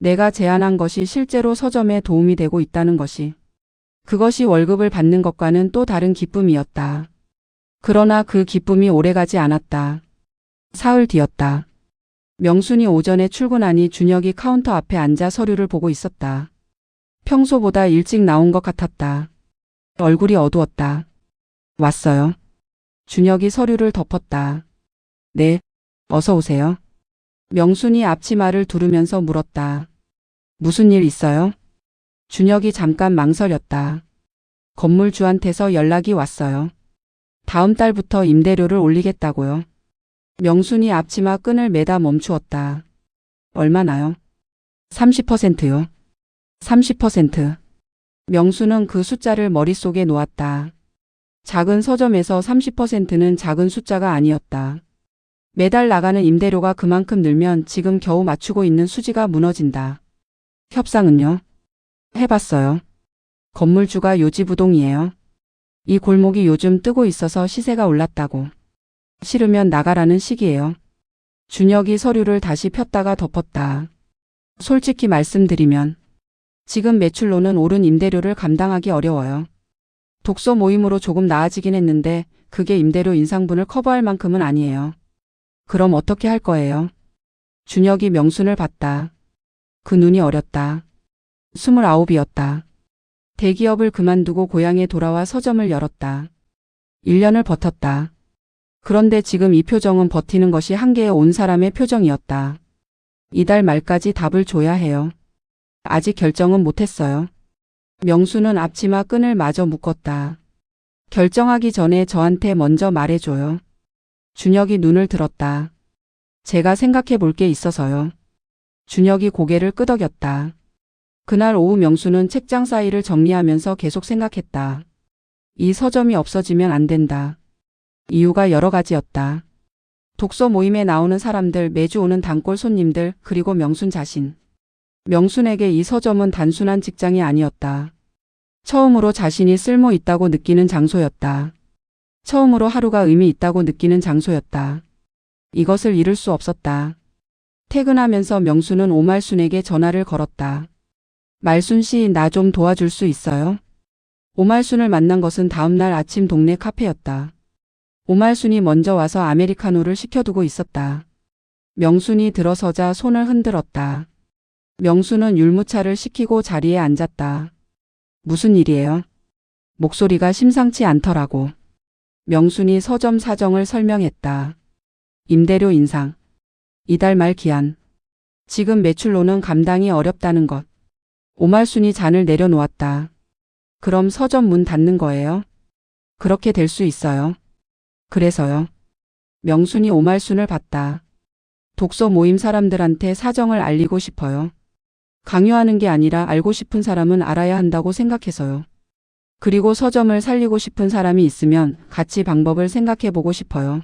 내가 제안한 것이 실제로 서점에 도움이 되고 있다는 것이. 그것이 월급을 받는 것과는 또 다른 기쁨이었다. 그러나 그 기쁨이 오래가지 않았다. 사흘 뒤였다. 명순이 오전에 출근하니 준혁이 카운터 앞에 앉아 서류를 보고 있었다. 평소보다 일찍 나온 것 같았다. 얼굴이 어두웠다. 왔어요. 준혁이 서류를 덮었다. 네, 어서 오세요. 명순이 앞치마를 두르면서 물었다. 무슨 일 있어요? 준혁이 잠깐 망설였다. 건물주한테서 연락이 왔어요. 다음 달부터 임대료를 올리겠다고요. 명순이 앞치마 끈을 매다 멈추었다. 얼마나요? 30%요. 30%. 명수는 그 숫자를 머릿속에 놓았다. 작은 서점에서 30%는 작은 숫자가 아니었다. 매달 나가는 임대료가 그만큼 늘면 지금 겨우 맞추고 있는 수지가 무너진다. 협상은요? 해봤어요. 건물주가 요지부동이에요. 이 골목이 요즘 뜨고 있어서 시세가 올랐다고. 싫으면 나가라는 식이에요. 준혁이 서류를 다시 폈다가 덮었다. 솔직히 말씀드리면 지금 매출로는 오른 임대료를 감당하기 어려워요. 독서 모임으로 조금 나아지긴 했는데 그게 임대료 인상분을 커버할 만큼은 아니에요. 그럼 어떻게 할 거예요? 준혁이 명순을 봤다. 그 눈이 어렸다. 29이었다. 대기업을 그만두고 고향에 돌아와 서점을 열었다. 1년을 버텼다. 그런데 지금 이 표정은 버티는 것이 한계에 온 사람의 표정이었다. 이달 말까지 답을 줘야 해요. 아직 결정은 못했어요. 명수는 앞치마 끈을 마저 묶었다. 결정하기 전에 저한테 먼저 말해줘요. 준혁이 눈을 들었다. 제가 생각해 볼 게 있어서요. 준혁이 고개를 끄덕였다. 그날 오후 명수는 책장 사이를 정리하면서 계속 생각했다. 이 서점이 없어지면 안 된다. 이유가 여러 가지였다. 독서 모임에 나오는 사람들, 매주 오는 단골 손님들, 그리고 명순 자신. 명순에게 이 서점은 단순한 직장이 아니었다. 처음으로 자신이 쓸모 있다고 느끼는 장소였다. 처음으로 하루가 의미 있다고 느끼는 장소였다. 이것을 잃을 수 없었다. 퇴근하면서 명수는 오말순에게 전화를 걸었다. 말순 씨, 나 좀 도와줄 수 있어요? 오말순을 만난 것은 다음날 아침 동네 카페였다. 오말순이 먼저 와서 아메리카노를 시켜두고 있었다. 명순이 들어서자 손을 흔들었다. 명순은 율무차를 시키고 자리에 앉았다. 무슨 일이에요? 목소리가 심상치 않더라고. 명순이 서점 사정을 설명했다. 임대료 인상. 이달 말 기한. 지금 매출로는 감당이 어렵다는 것. 오말순이 잔을 내려놓았다. 그럼 서점 문 닫는 거예요? 그렇게 될 수 있어요. 그래서요. 명순이 오말순을 봤다. 독서 모임 사람들한테 사정을 알리고 싶어요. 강요하는 게 아니라 알고 싶은 사람은 알아야 한다고 생각해서요. 그리고 서점을 살리고 싶은 사람이 있으면 같이 방법을 생각해 보고 싶어요.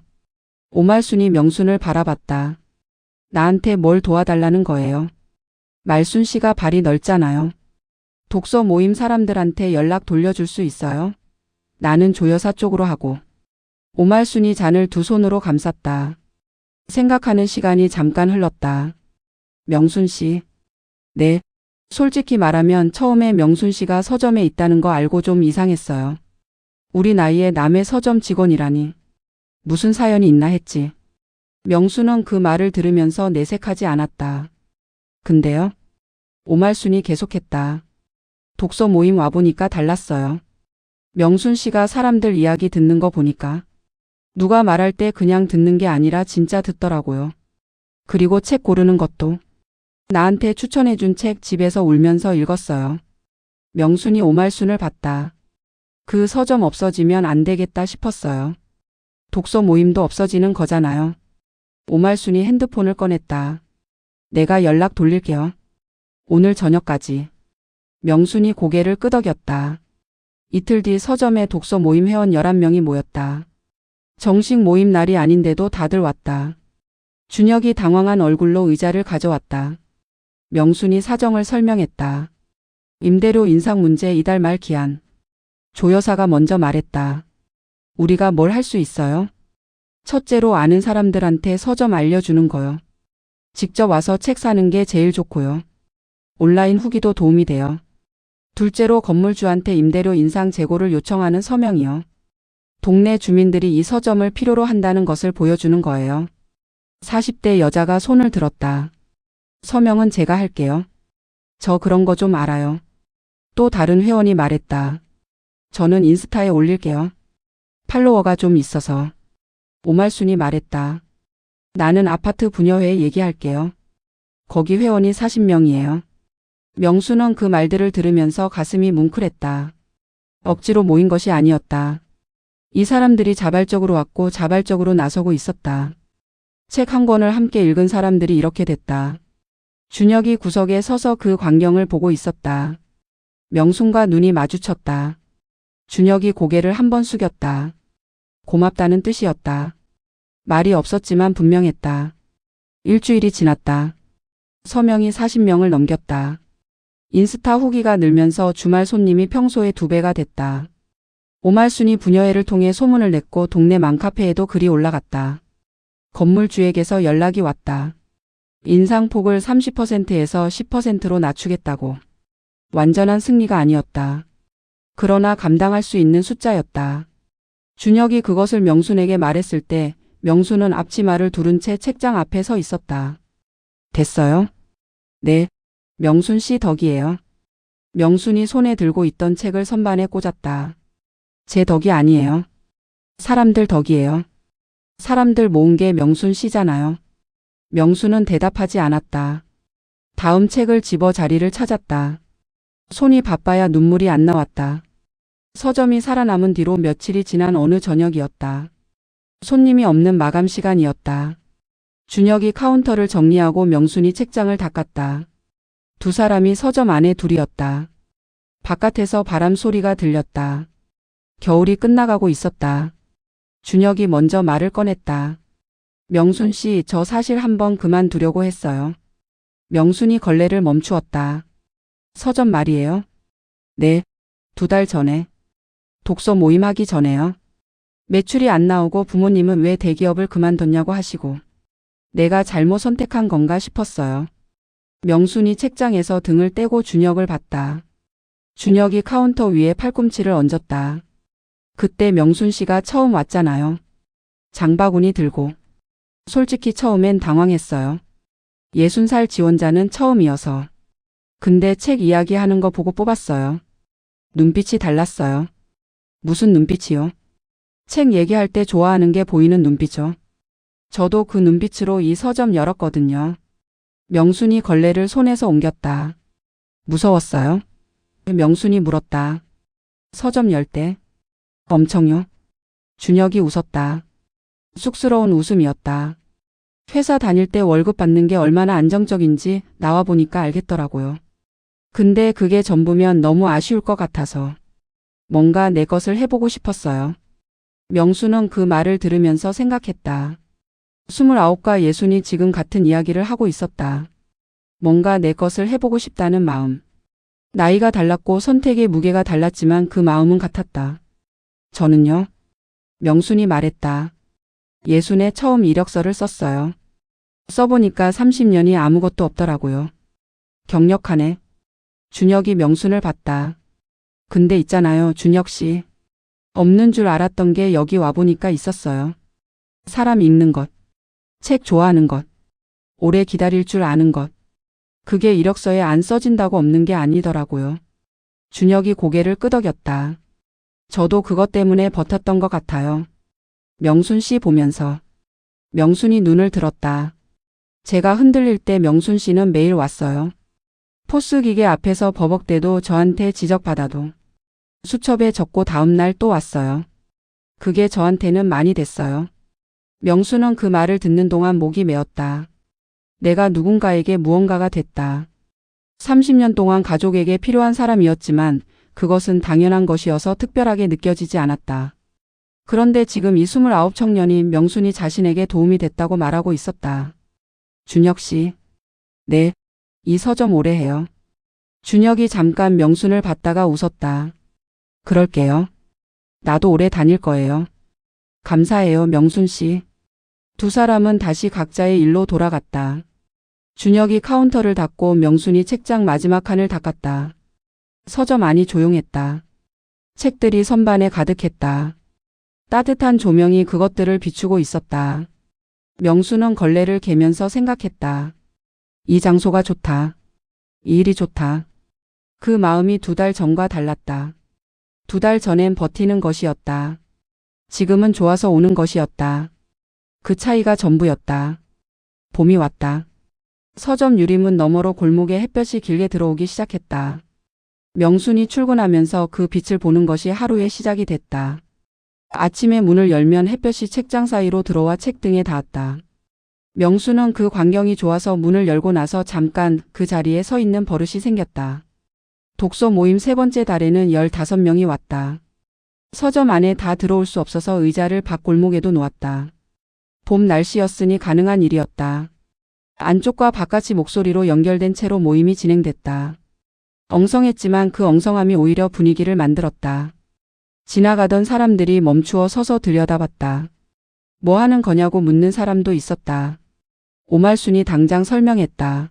오말순이 명순을 바라봤다. 나한테 뭘 도와달라는 거예요? 말순 씨가 발이 넓잖아요. 독서 모임 사람들한테 연락 돌려줄 수 있어요? 나는 조여사 쪽으로 하고. 오말순이 잔을 두 손으로 감쌌다. 생각하는 시간이 잠깐 흘렀다. 명순 씨. 네. 솔직히 말하면 처음에 명순 씨가 서점에 있다는 거 알고 좀 이상했어요. 우리 나이에 남의 서점 직원이라니. 무슨 사연이 있나 했지. 명순은 그 말을 들으면서 내색하지 않았다. 근데요? 오말순이 계속했다. 독서 모임 와보니까 달랐어요. 명순 씨가 사람들 이야기 듣는 거 보니까. 누가 말할 때 그냥 듣는 게 아니라 진짜 듣더라고요. 그리고 책 고르는 것도. 나한테 추천해준 책 집에서 울면서 읽었어요. 명순이 오말순을 봤다. 그 서점 없어지면 안 되겠다 싶었어요. 독서 모임도 없어지는 거잖아요. 오말순이 핸드폰을 꺼냈다. 내가 연락 돌릴게요. 오늘 저녁까지. 명순이 고개를 끄덕였다. 이틀 뒤 서점에 독서 모임 회원 11명이 모였다. 정식 모임 날이 아닌데도 다들 왔다. 준혁이 당황한 얼굴로 의자를 가져왔다. 명순이 사정을 설명했다. 임대료 인상 문제 이달 말 기한. 조 여사가 먼저 말했다. 우리가 뭘 할 수 있어요? 첫째로 아는 사람들한테 서점 알려주는 거요. 직접 와서 책 사는 게 제일 좋고요. 온라인 후기도 도움이 돼요. 둘째로 건물주한테 임대료 인상 재고를 요청하는 서명이요. 동네 주민들이 이 서점을 필요로 한다는 것을 보여주는 거예요. 40대 여자가 손을 들었다. 서명은 제가 할게요. 저 그런 거 좀 알아요. 또 다른 회원이 말했다. 저는 인스타에 올릴게요. 팔로워가 좀 있어서. 오말순이 말했다. 나는 아파트 분여회에 얘기할게요. 거기 회원이 40명이에요. 명수는 그 말들을 들으면서 가슴이 뭉클했다. 억지로 모인 것이 아니었다. 이 사람들이 자발적으로 왔고 자발적으로 나서고 있었다. 책 한 권을 함께 읽은 사람들이 이렇게 됐다. 준혁이 구석에 서서 그 광경을 보고 있었다. 명순과 눈이 마주쳤다. 준혁이 고개를 한번 숙였다. 고맙다는 뜻이었다. 말이 없었지만 분명했다. 일주일이 지났다. 서명이 40명을 넘겼다. 인스타 후기가 늘면서 주말 손님이 평소의 2배가 됐다. 오말순이 부녀회를 통해 소문을 냈고 동네 맘카페에도 글이 올라갔다. 건물주에게서 연락이 왔다. 인상폭을 30%에서 10%로 낮추겠다고. 완전한 승리가 아니었다. 그러나 감당할 수 있는 숫자였다. 준혁이 그것을 명순에게 말했을 때 명순은 앞치마를 두른 채 책장 앞에 서 있었다. 됐어요? 네. 명순 씨 덕이에요. 명순이 손에 들고 있던 책을 선반에 꽂았다. 제 덕이 아니에요. 사람들 덕이에요. 사람들 모은 게 명순 씨잖아요. 명순은 대답하지 않았다. 다음 책을 집어 자리를 찾았다. 손이 바빠야 눈물이 안 나왔다. 서점이 살아남은 뒤로 며칠이 지난 어느 저녁이었다. 손님이 없는 마감 시간이었다. 준혁이 카운터를 정리하고 명순이 책장을 닦았다. 두 사람이 서점 안에 둘이었다. 바깥에서 바람 소리가 들렸다. 겨울이 끝나가고 있었다. 준혁이 먼저 말을 꺼냈다. 명순 씨, 저 사실 한번 그만두려고 했어요. 명순이 걸레를 멈추었다. 서점 말이에요? 네. 2달 전에. 독서 모임 하기 전에요. 매출이 안 나오고 부모님은 왜 대기업을 그만뒀냐고 하시고. 내가 잘못 선택한 건가 싶었어요. 명순이 책장에서 등을 떼고 준혁을 봤다. 준혁이 카운터 위에 팔꿈치를 얹었다. 그때 명순 씨가 처음 왔잖아요. 장바구니 들고. 솔직히 처음엔 당황했어요. 60살 지원자는 처음이어서. 근데 책 이야기하는 거 보고 뽑았어요. 눈빛이 달랐어요. 무슨 눈빛이요? 책 얘기할 때 좋아하는 게 보이는 눈빛이죠. 저도 그 눈빛으로 이 서점 열었거든요. 명순이 걸레를 손에서 옮겼다. 무서웠어요? 명순이 물었다. 서점 열 때? 엄청요. 준혁이 웃었다. 쑥스러운 웃음이었다. 회사 다닐 때 월급 받는 게 얼마나 안정적인지 나와 보니까 알겠더라고요. 근데 그게 전부면 너무 아쉬울 것 같아서. 뭔가 내 것을 해보고 싶었어요. 명수는 그 말을 들으면서 생각했다. 29과 예순이 지금 같은 이야기를 하고 있었다. 뭔가 내 것을 해보고 싶다는 마음. 나이가 달랐고 선택의 무게가 달랐지만 그 마음은 같았다. 저는요? 명순이 말했다. 예순에 처음 이력서를 썼어요. 써보니까 30년이 아무것도 없더라고요. 경력하네. 준혁이 명순을 봤다. 근데 있잖아요, 준혁 씨. 없는 줄 알았던 게 여기 와보니까 있었어요. 사람 읽는 것. 책 좋아하는 것. 오래 기다릴 줄 아는 것. 그게 이력서에 안 써진다고 없는 게 아니더라고요. 준혁이 고개를 끄덕였다. 저도 그것 때문에 버텼던 것 같아요. 명순 씨 보면서. 명순이 눈을 들었다. 제가 흔들릴 때 명순 씨는 매일 왔어요. 포스 기계 앞에서 버벅대도 저한테 지적받아도 수첩에 적고 다음날 또 왔어요. 그게 저한테는 많이 됐어요. 명수는 그 말을 듣는 동안 목이 메었다. 내가 누군가에게 무언가가 됐다. 30년 동안 가족에게 필요한 사람이었지만 그것은 당연한 것이어서 특별하게 느껴지지 않았다. 그런데 지금 이 29 청년이 명순이 자신에게 도움이 됐다고 말하고 있었다. 준혁 씨. 네. 이 서점 오래 해요. 준혁이 잠깐 명순을 봤다가 웃었다. 그럴게요. 나도 오래 다닐 거예요. 감사해요, 명순 씨. 두 사람은 다시 각자의 일로 돌아갔다. 준혁이 카운터를 닫고 명순이 책장 마지막 칸을 닦았다. 서점 안이 조용했다. 책들이 선반에 가득했다. 따뜻한 조명이 그것들을 비추고 있었다. 명수는 걸레를 개면서 생각했다. 이 장소가 좋다. 이 일이 좋다. 그 마음이 2달 전과 달랐다. 2달 전엔 버티는 것이었다. 지금은 좋아서 오는 것이었다. 그 차이가 전부였다. 봄이 왔다. 서점 유리문 너머로 골목에 햇볕이 길게 들어오기 시작했다. 명순이 출근하면서 그 빛을 보는 것이 하루의 시작이 됐다. 아침에 문을 열면 햇볕이 책장 사이로 들어와 책 등에 닿았다. 명수는 그 광경이 좋아서 문을 열고 나서 잠깐 그 자리에 서 있는 버릇이 생겼다. 독서 모임 3번째 달에는 15명이 왔다. 서점 안에 다 들어올 수 없어서 의자를 밖 골목에도 놓았다. 봄 날씨였으니 가능한 일이었다. 안쪽과 바깥이 목소리로 연결된 채로 모임이 진행됐다. 엉성했지만 그 엉성함이 오히려 분위기를 만들었다. 지나가던 사람들이 멈추어 서서 들여다봤다. 뭐 하는 거냐고 묻는 사람도 있었다. 오말순이 당장 설명했다.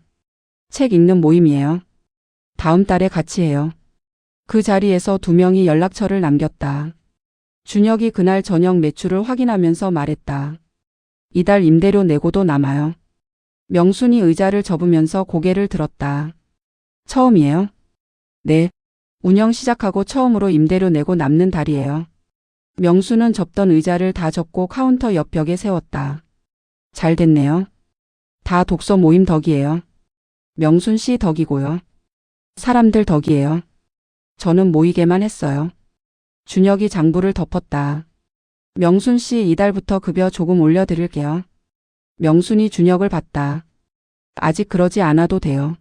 책 읽는 모임이에요. 다음 달에 같이 해요. 그 자리에서 2명이 연락처를 남겼다. 준혁이 그날 저녁 매출을 확인하면서 말했다. 이달 임대료 내고도 남아요. 명순이 의자를 접으면서 고개를 들었다. 처음이에요? 네. 운영 시작하고 처음으로 임대료 내고 남는 달이에요. 명수는 접던 의자를 다 접고 카운터 옆 벽에 세웠다. 잘 됐네요. 다 독서 모임 덕이에요. 명순 씨 덕이고요. 사람들 덕이에요. 저는 모이게만 했어요. 준혁이 장부를 덮었다. 명순 씨 이달부터 급여 조금 올려드릴게요. 명순이 준혁을 봤다. 아직 그러지 않아도 돼요.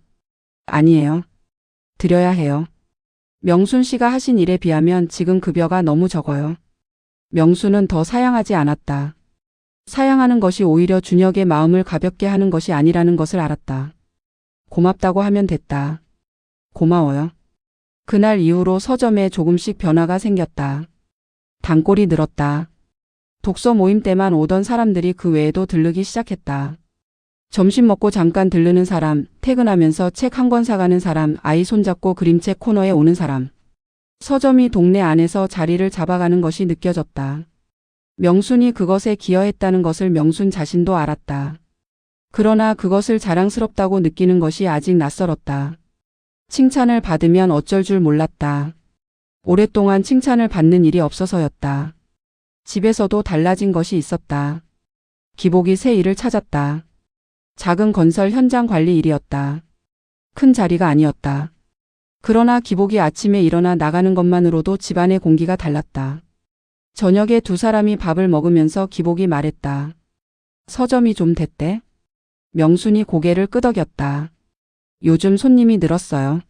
아니에요. 드려야 해요. 명순 씨가 하신 일에 비하면 지금 급여가 너무 적어요. 명수는 더 사양하지 않았다. 사양하는 것이 오히려 준혁의 마음을 가볍게 하는 것이 아니라는 것을 알았다. 고맙다고 하면 됐다. 고마워요. 그날 이후로 서점에 조금씩 변화가 생겼다. 단골이 늘었다. 독서 모임 때만 오던 사람들이 그 외에도 들르기 시작했다. 점심 먹고 잠깐 들르는 사람, 퇴근하면서 책 한 권 사가는 사람, 아이 손잡고 그림책 코너에 오는 사람. 서점이 동네 안에서 자리를 잡아가는 것이 느껴졌다. 명순이 그것에 기여했다는 것을 명순 자신도 알았다. 그러나 그것을 자랑스럽다고 느끼는 것이 아직 낯설었다. 칭찬을 받으면 어쩔 줄 몰랐다. 오랫동안 칭찬을 받는 일이 없어서였다. 집에서도 달라진 것이 있었다. 기복이 새 일을 찾았다. 작은 건설 현장 관리 일이었다. 큰 자리가 아니었다. 그러나 기복이 아침에 일어나 나가는 것만으로도 집안의 공기가 달랐다. 저녁에 2 사람이 밥을 먹으면서 기복이 말했다. 서점이 좀 됐대? 명순이 고개를 끄덕였다. 요즘 손님이 늘었어요.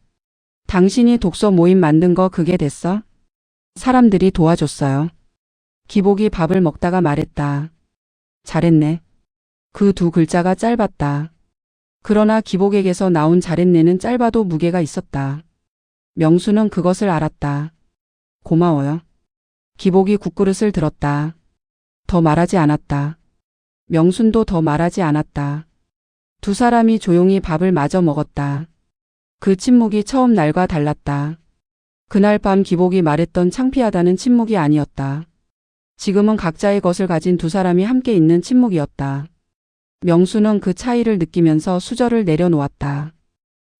당신이 독서 모임 만든 거 그게 됐어? 사람들이 도와줬어요. 기복이 밥을 먹다가 말했다. 잘했네. 그 2 글자가 짧았다. 그러나 기복에게서 나온 잘했네는 짧아도 무게가 있었다. 명수는 그것을 알았다. 고마워요. 기복이 국그릇을 들었다. 더 말하지 않았다. 명순도 더 말하지 않았다. 2 사람이 조용히 밥을 마저 먹었다. 그 침묵이 처음 날과 달랐다. 그날 밤 기복이 말했던 창피하다는 침묵이 아니었다. 지금은 각자의 것을 가진 2 사람이 함께 있는 침묵이었다. 명수는 그 차이를 느끼면서 수저를 내려놓았다.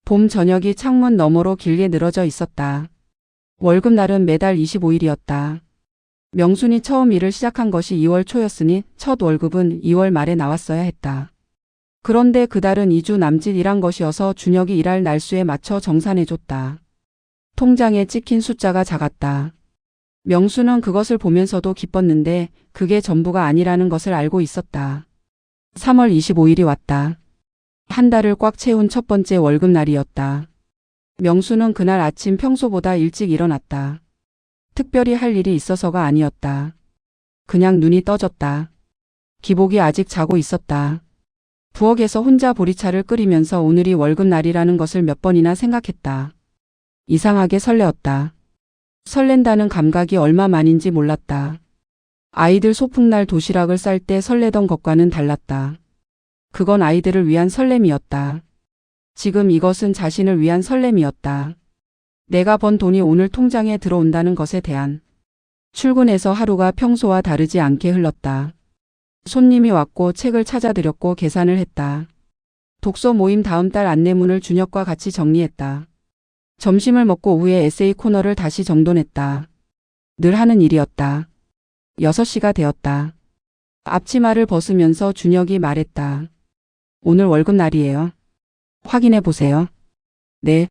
봄 저녁이 창문 너머로 길게 늘어져 있었다. 월급날은 매달 25일이었다. 명순이 처음 일을 시작한 것이 2월 초였으니 첫 월급은 2월 말에 나왔어야 했다. 그런데 그달은 2주 남짓 일한 것이어서 준혁이 일할 날수에 맞춰 정산해줬다. 통장에 찍힌 숫자가 작았다. 명수는 그것을 보면서도 기뻤는데 그게 전부가 아니라는 것을 알고 있었다. 3월 25일이 왔다. 한 달을 꽉 채운 첫 번째 월급날이었다. 명수는 그날 아침 평소보다 일찍 일어났다. 특별히 할 일이 있어서가 아니었다. 그냥 눈이 떠졌다. 기복이 아직 자고 있었다. 부엌에서 혼자 보리차를 끓이면서 오늘이 월급날이라는 것을 몇 번이나 생각했다. 이상하게 설레었다. 설렌다는 감각이 얼마만인지 몰랐다. 아이들 소풍날 도시락을 쌀 때 설레던 것과는 달랐다. 그건 아이들을 위한 설렘이었다. 지금 이것은 자신을 위한 설렘이었다. 내가 번 돈이 오늘 통장에 들어온다는 것에 대한. 출근해서 하루가 평소와 다르지 않게 흘렀다. 손님이 왔고 책을 찾아드렸고 계산을 했다. 독서 모임 다음 달 안내문을 준혁과 같이 정리했다. 점심을 먹고 오후에 에세이 코너를 다시 정돈했다. 늘 하는 일이었다. 6시가 되었다. 앞치마를 벗으면서 준혁이 말했다. 오늘 월급날이에요. 확인해 보세요. 네.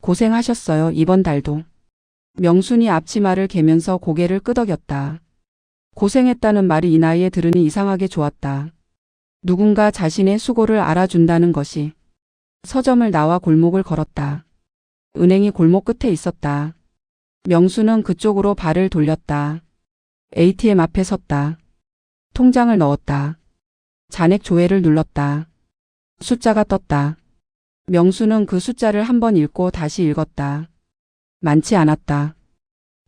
고생하셨어요. 이번 달도. 명순이 앞치마를 개면서 고개를 끄덕였다. 고생했다는 말이 이 나이에 들으니 이상하게 좋았다. 누군가 자신의 수고를 알아준다는 것이. 서점을 나와 골목을 걸었다. 은행이 골목 끝에 있었다. 명수는 그쪽으로 발을 돌렸다. ATM 앞에 섰다. 통장을 넣었다. 잔액 조회를 눌렀다. 숫자가 떴다. 명수는 그 숫자를 한 번 읽고 다시 읽었다. 많지 않았다.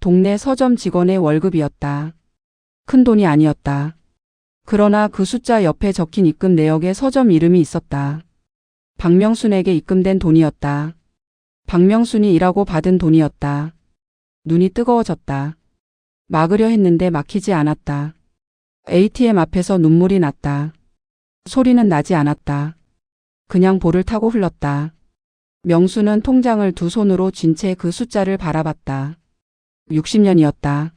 동네 서점 직원의 월급이었다. 큰 돈이 아니었다. 그러나 그 숫자 옆에 적힌 입금 내역에 서점 이름이 있었다. 박명순에게 입금된 돈이었다. 박명순이 일하고 받은 돈이었다. 눈이 뜨거워졌다. 막으려 했는데 막히지 않았다. ATM 앞에서 눈물이 났다. 소리는 나지 않았다. 그냥 볼을 타고 흘렀다. 명수는 통장을 두 손으로 쥔 채 그 숫자를 바라봤다. 60년이었다.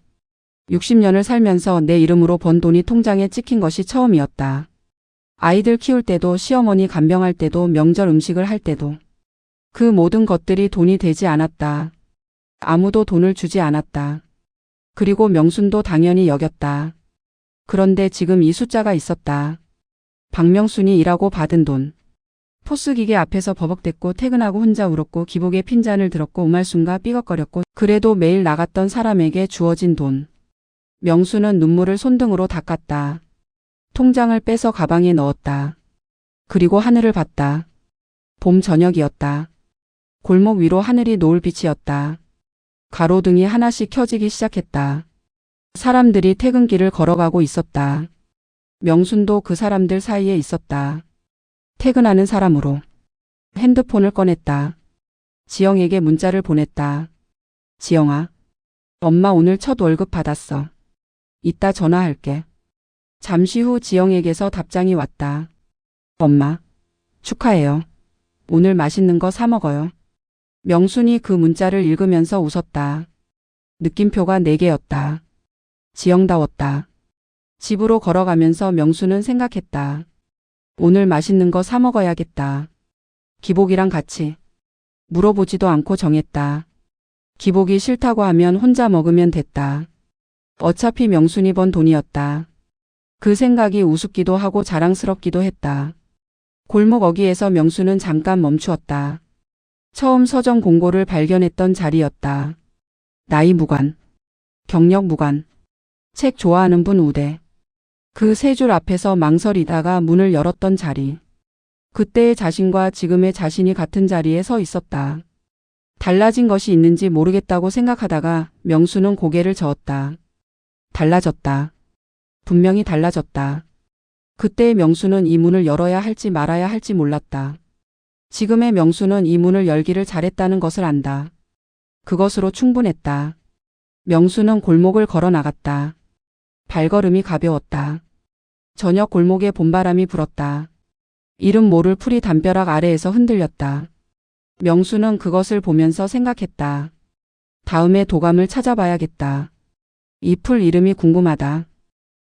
60년을 살면서 내 이름으로 번 돈이 통장에 찍힌 것이 처음이었다. 아이들 키울 때도 시어머니 간병할 때도 명절 음식을 할 때도 그 모든 것들이 돈이 되지 않았다. 아무도 돈을 주지 않았다. 그리고 명순도 당연히 여겼다. 그런데 지금 이 숫자가 있었다. 박명순이 일하고 받은 돈. 포스기계 앞에서 버벅댔고 퇴근하고 혼자 울었고 기복에 핀잔을 들었고 우말순가 삐걱거렸고 그래도 매일 나갔던 사람에게 주어진 돈. 명수는 눈물을 손등으로 닦았다. 통장을 빼서 가방에 넣었다. 그리고 하늘을 봤다. 봄 저녁이었다. 골목 위로 하늘이 노을빛이었다. 가로등이 하나씩 켜지기 시작했다. 사람들이 퇴근길을 걸어가고 있었다. 명순도 그 사람들 사이에 있었다. 퇴근하는 사람으로 핸드폰을 꺼냈다. 지영에게 문자를 보냈다. 지영아, 엄마 오늘 첫 월급 받았어. 이따 전화할게. 잠시 후 지영에게서 답장이 왔다. 엄마, 축하해요. 오늘 맛있는 거 사 먹어요. 명순이 그 문자를 읽으면서 웃었다. 느낌표가 4개였다. 지영다웠다. 집으로 걸어가면서 명수는 생각했다. 오늘 맛있는 거 사 먹어야겠다. 기복이랑 같이. 물어보지도 않고 정했다. 기복이 싫다고 하면 혼자 먹으면 됐다. 어차피 명순이 번 돈이었다. 그 생각이 우습기도 하고 자랑스럽기도 했다. 골목 어귀에서 명수는 잠깐 멈추었다. 처음 서점 공고를 발견했던 자리였다. 나이 무관, 경력 무관, 책 좋아하는 분 우대. 그 세 줄 앞에서 망설이다가 문을 열었던 자리. 그때의 자신과 지금의 자신이 같은 자리에 서 있었다. 달라진 것이 있는지 모르겠다고 생각하다가 명수는 고개를 저었다. 달라졌다. 분명히 달라졌다. 그때의 명수는 이 문을 열어야 할지 말아야 할지 몰랐다. 지금의 명수는 이 문을 열기를 잘했다는 것을 안다. 그것으로 충분했다. 명수는 골목을 걸어 나갔다. 발걸음이 가벼웠다. 저녁 골목에 봄바람이 불었다. 이름 모를 풀이 담벼락 아래에서 흔들렸다. 명수는 그것을 보면서 생각했다. 다음에 도감을 찾아봐야겠다. 이 풀 이름이 궁금하다.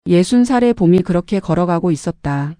60살의 봄이 그렇게 걸어가고 있었다.